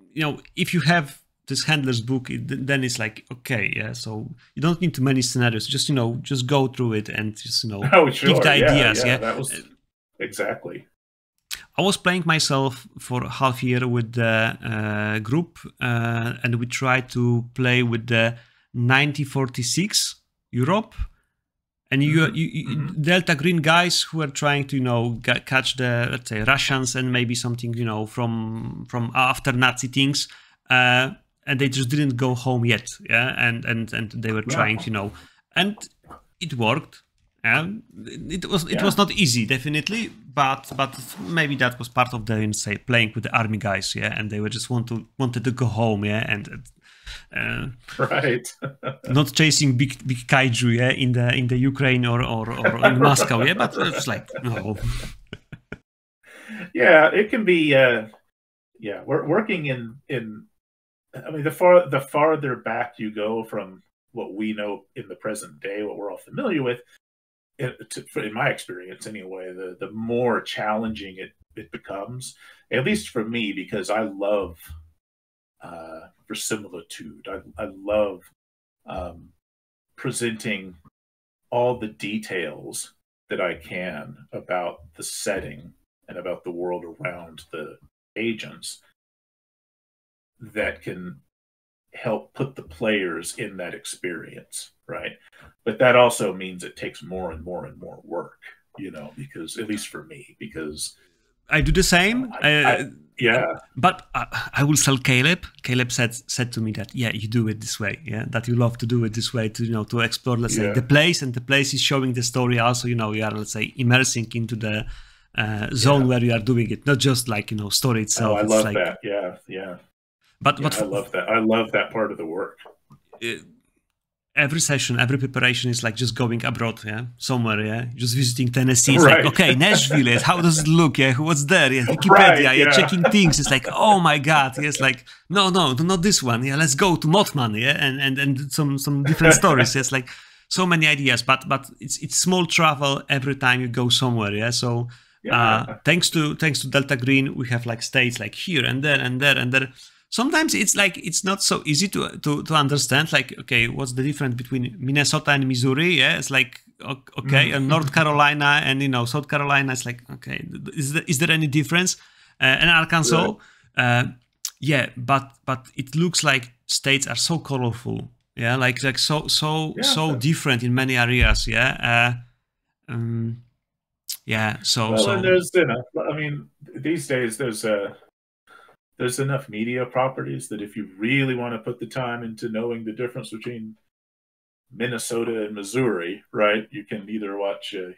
if you have this handler's book, then it's like, okay, yeah, so you don't need too many scenarios, just go through it and just pick the ideas. Yeah, that was exactly. I was playing myself for half year with the group, and we tried to play with the 1946 Europe, and you Delta Green guys who are trying to catch the, let's say, Russians and maybe something from after Nazi things, and they just didn't go home yet. Yeah, and they were trying and it worked. It was not easy, definitely, but maybe that was part of the, say, playing with the army guys, yeah, and they were just wanted to go home, yeah, and right, not chasing big kaiju, yeah, in the Ukraine or in Moscow, yeah, but it's like no. Yeah, it can be. We're working in. I mean, the farther back you go from what we know in the present day, what we're all familiar with, in my experience anyway, the more challenging it becomes, at least for me, because I love verisimilitude. I love presenting all the details that I can about the setting and about the world around the agents that can help put the players in that experience, right? But that also means it takes more and more and more work, because, at least for me, because I do the same. Yeah. But I will tell Caleb. Caleb said to me that, yeah, you do it this way, yeah, that you love to do it this way to explore, let's say, the place, and the place is showing the story also, you are, let's say, immersing into the zone where you are doing it, not just like, story itself. Oh, I love that. Yeah. But I love that. I love that part of the work. Every session, every preparation is like just going abroad, yeah, somewhere, yeah, just visiting Tennessee. It's right. like, okay, Nashville, how does it look? Yeah, what's there? Yeah, Wikipedia, right, yeah, checking things. It's like, oh my god, yes, like, no, not this one. Yeah, let's go to Mothman, yeah, and some different stories. It's like so many ideas, but it's small travel every time you go somewhere, yeah. So thanks to Delta Green, we have like states like here and there and there and there. Sometimes it's like it's not so easy to understand. Like, okay, what's the difference between Minnesota and Missouri? Yeah, it's like okay, and North Carolina and South Carolina. It's like, okay, is there any difference? And Arkansas, yeah, but it looks like states are so colorful. Yeah, like so different in many areas. Yeah, yeah. And there's I mean, these days there's enough media properties that if you really want to put the time into knowing the difference between Minnesota and Missouri, right? You can either watch I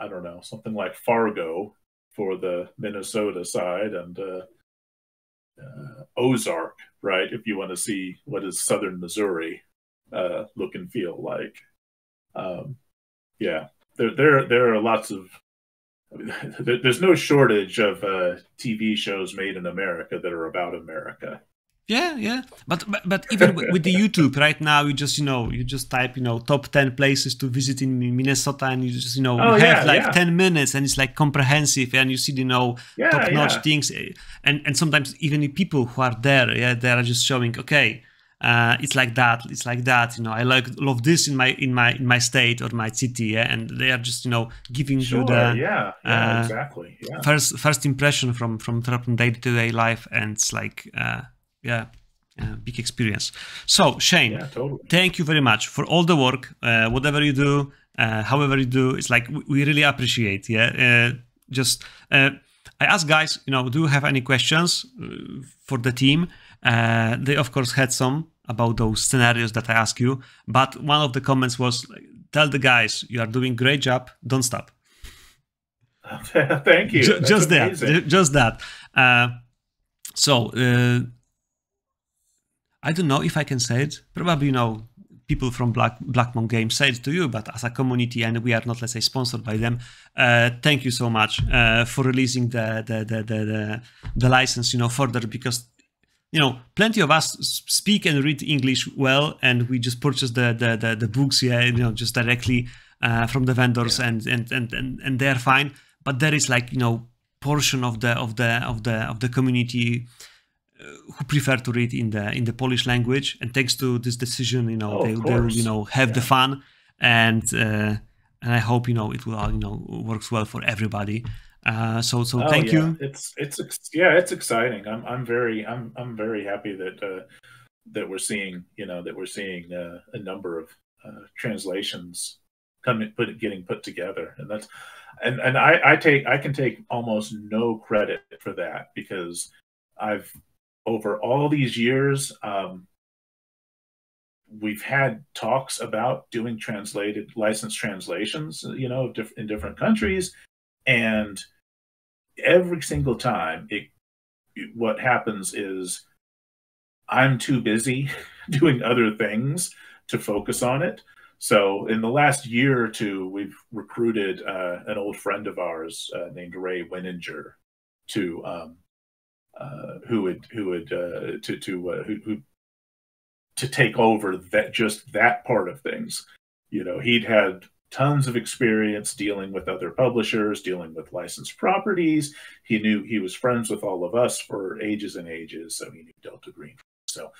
don't know, something like Fargo for the Minnesota side, and Ozark, right? If you want to see what is Southern Missouri look and feel like. There are lots of. There's no shortage of TV shows made in America that are about America. Yeah. But even with the YouTube right now, you just type top 10 places to visit in Minnesota, and you just have 10 minutes, and it's like comprehensive, and you see top notch things, and sometimes even people who are there, they are just showing, okay. It's like that. I love this in my state or my city, yeah? And they are just giving you the exactly. First impression from day-to-day life, and it's like big experience. So Shane, Yeah, totally. thank you very much for all the work, whatever you do, however you do. It's like we really appreciate. Yeah, I ask guys, do you have any questions for the team? They of course had some about those scenarios that I ask you, but one of the comments was, tell the guys you are doing great job, don't stop. Thank you. That's Just amazing. just that. So I don't know if I can say it. Probably, people from Blackmon Games say it to you, but as a community, and we are not, let's say, sponsored by them. Thank you so much for releasing the license, further, because plenty of us speak and read English well, and we just purchase the books, just directly from the vendors, Yeah. and they're fine. But there is like portion of the community who prefer to read in the Polish language, and thanks to this decision, they will have the fun, and I hope it will all works well for everybody. So thank you. It's exciting. I'm very happy that we're seeing a number of translations getting put together, and that's and I can take almost no credit for that, because I've over all these years, we've had talks about doing licensed translations, in different countries, and every single time what happens is I'm too busy doing other things to focus on it. So in the last year or two, we've recruited an old friend of ours named Ray Winninger to take over that part of things. He'd had tons of experience dealing with other publishers, dealing with licensed properties. He was friends with all of us for ages and ages, so he knew Delta Green. So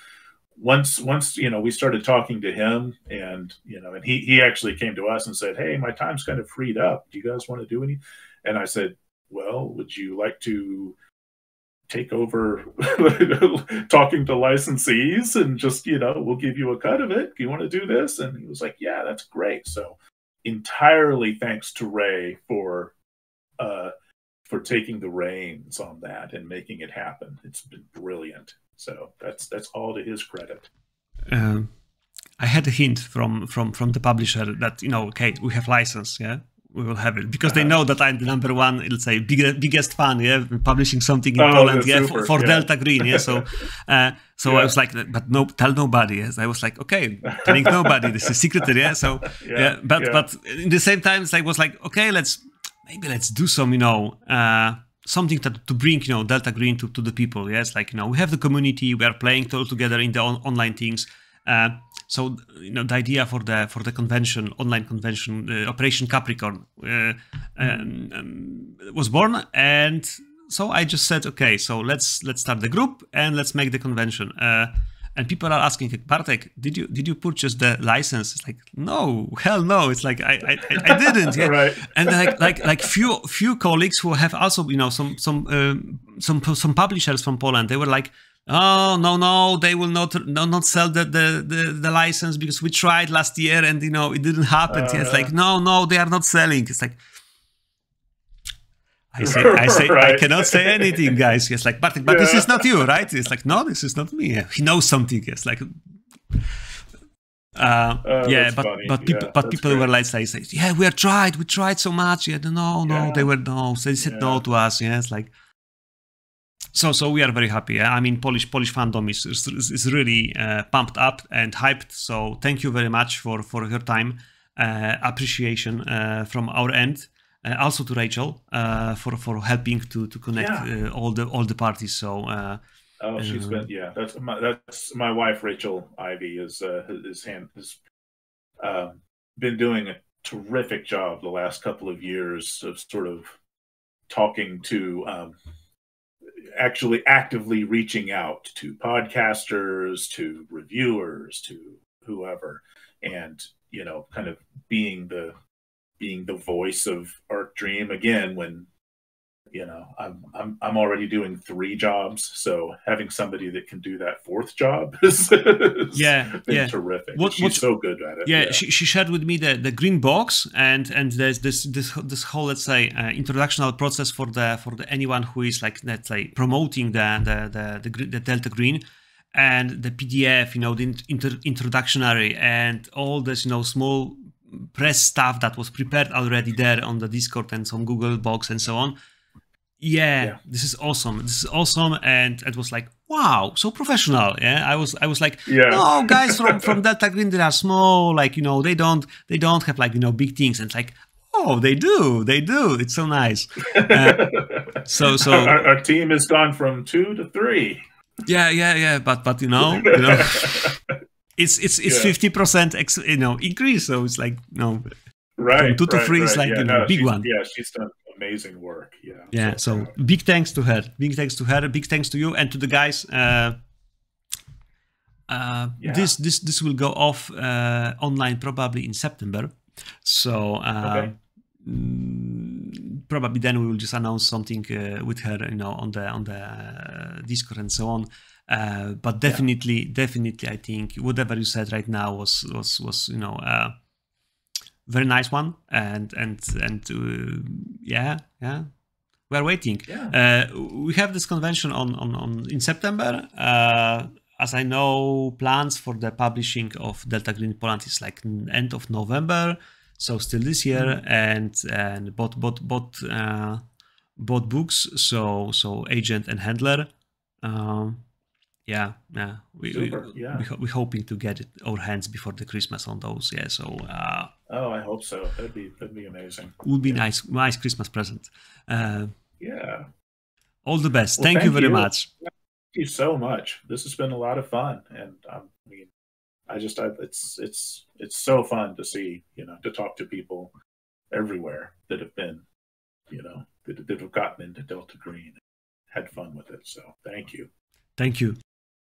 once we started talking to him, and he actually came to us and said, "Hey, my time's kind of freed up. Do you guys want to do any?" And I said, "Well, would you like to take over talking to licensees, and just we'll give you a cut of it. Do you want to do this?" And he was like, "Yeah, that's great." So entirely thanks to Ray for taking the reins on that and making it happen. It's been brilliant. So that's all to his credit. I had a hint from the publisher that okay, we have license, yeah, we will have it, because they know that I'm the number one, let's say, biggest fan, yeah, publishing something in Poland, yeah, for Delta Green, yeah. So I was like, but no, tell nobody. Yes, I was like, okay, telling nobody, this is secret, yeah. So but in the same time, I was like, okay, let's do some, something to bring, Delta Green to the people. Yes, like we have the community, we are playing all together in the online things. So the idea for the convention, online convention, Operation Capricorn, was born, and so I just said, okay, so let's start the group and let's make the convention. And people are asking, Bartek, did you purchase the license? It's like, no, hell no. It's like I didn't. Yeah. Right. And like few colleagues who have also some publishers from Poland, they were like, oh no, they will not sell the license because we tried last year and it didn't happen. It's like no, they are not selling. It's like I say right. I cannot say anything, guys. It's like, but this is not you, right? It's like, no, this is not me. He knows something. It's like, but people were like, say, yeah, we tried so much. Yeah, no, they were no. So they said no to us. Yeah, it's like. So we are very happy. Yeah? I mean, Polish fandom is really pumped up and hyped. So thank you very much for your time, appreciation from our end. Also to Rachel for helping to connect all the parties. So she's been that's my wife, Rachel Ivey, has been doing a terrific job the last couple of years of sort of talking to actually actively reaching out to podcasters, to reviewers, to whoever, and kind of being the voice of Arc Dream again when you know, I'm already doing 3 jobs, so having somebody that can do that 4th job has Yeah, been yeah. terrific. What She's so good at it. Yeah, Yeah, she shared with me the green box, and there's this whole, let's say, introductional process for the anyone who is, like, let's say, promoting the Delta Green, and the PDF, the introductionary, and all this, small press stuff that was prepared already there on the Discord and some Google box and so on. Yeah, yeah, this is awesome. This is awesome, and it was like, wow, so professional. Yeah, I was like, yeah. no, guys from Delta Green, they are small. Like, they don't have, like, big things. And it's like, oh, they do. It's so nice. So Our team has gone from 2 to 3. yeah. But it's Yeah. 50% increase. So it's like, from Right, 2 to 3 is right. like, Yeah, no, big one. she's done amazing work. Yeah, I'm Yeah, so so proud. big thanks to her. Big thanks to her. Big thanks to you and to the guys. Yeah. This will go off online probably in September. So Okay. probably then we will just announce something with her, on the Discord and so on. But definitely, I think whatever you said right now was very nice one, and yeah, we're waiting. Yeah. We have this convention on in September. As I know, plans for the publishing of Delta Green Poland is like end of November, so still this year, and both books, so Agent and Handler. Yeah. Super. Yeah. We're hoping to get our hands before the Christmas on those. Yeah, so Oh, I hope so. That'd be amazing. would be Yeah. nice Christmas present. Yeah. All the best. Well, Thank you very much. Thank you so much. This has been a lot of fun, and I mean, it's so fun to see, to talk to people everywhere that have been, that have gotten into Delta Green, had fun with it. So thank you. Thank you.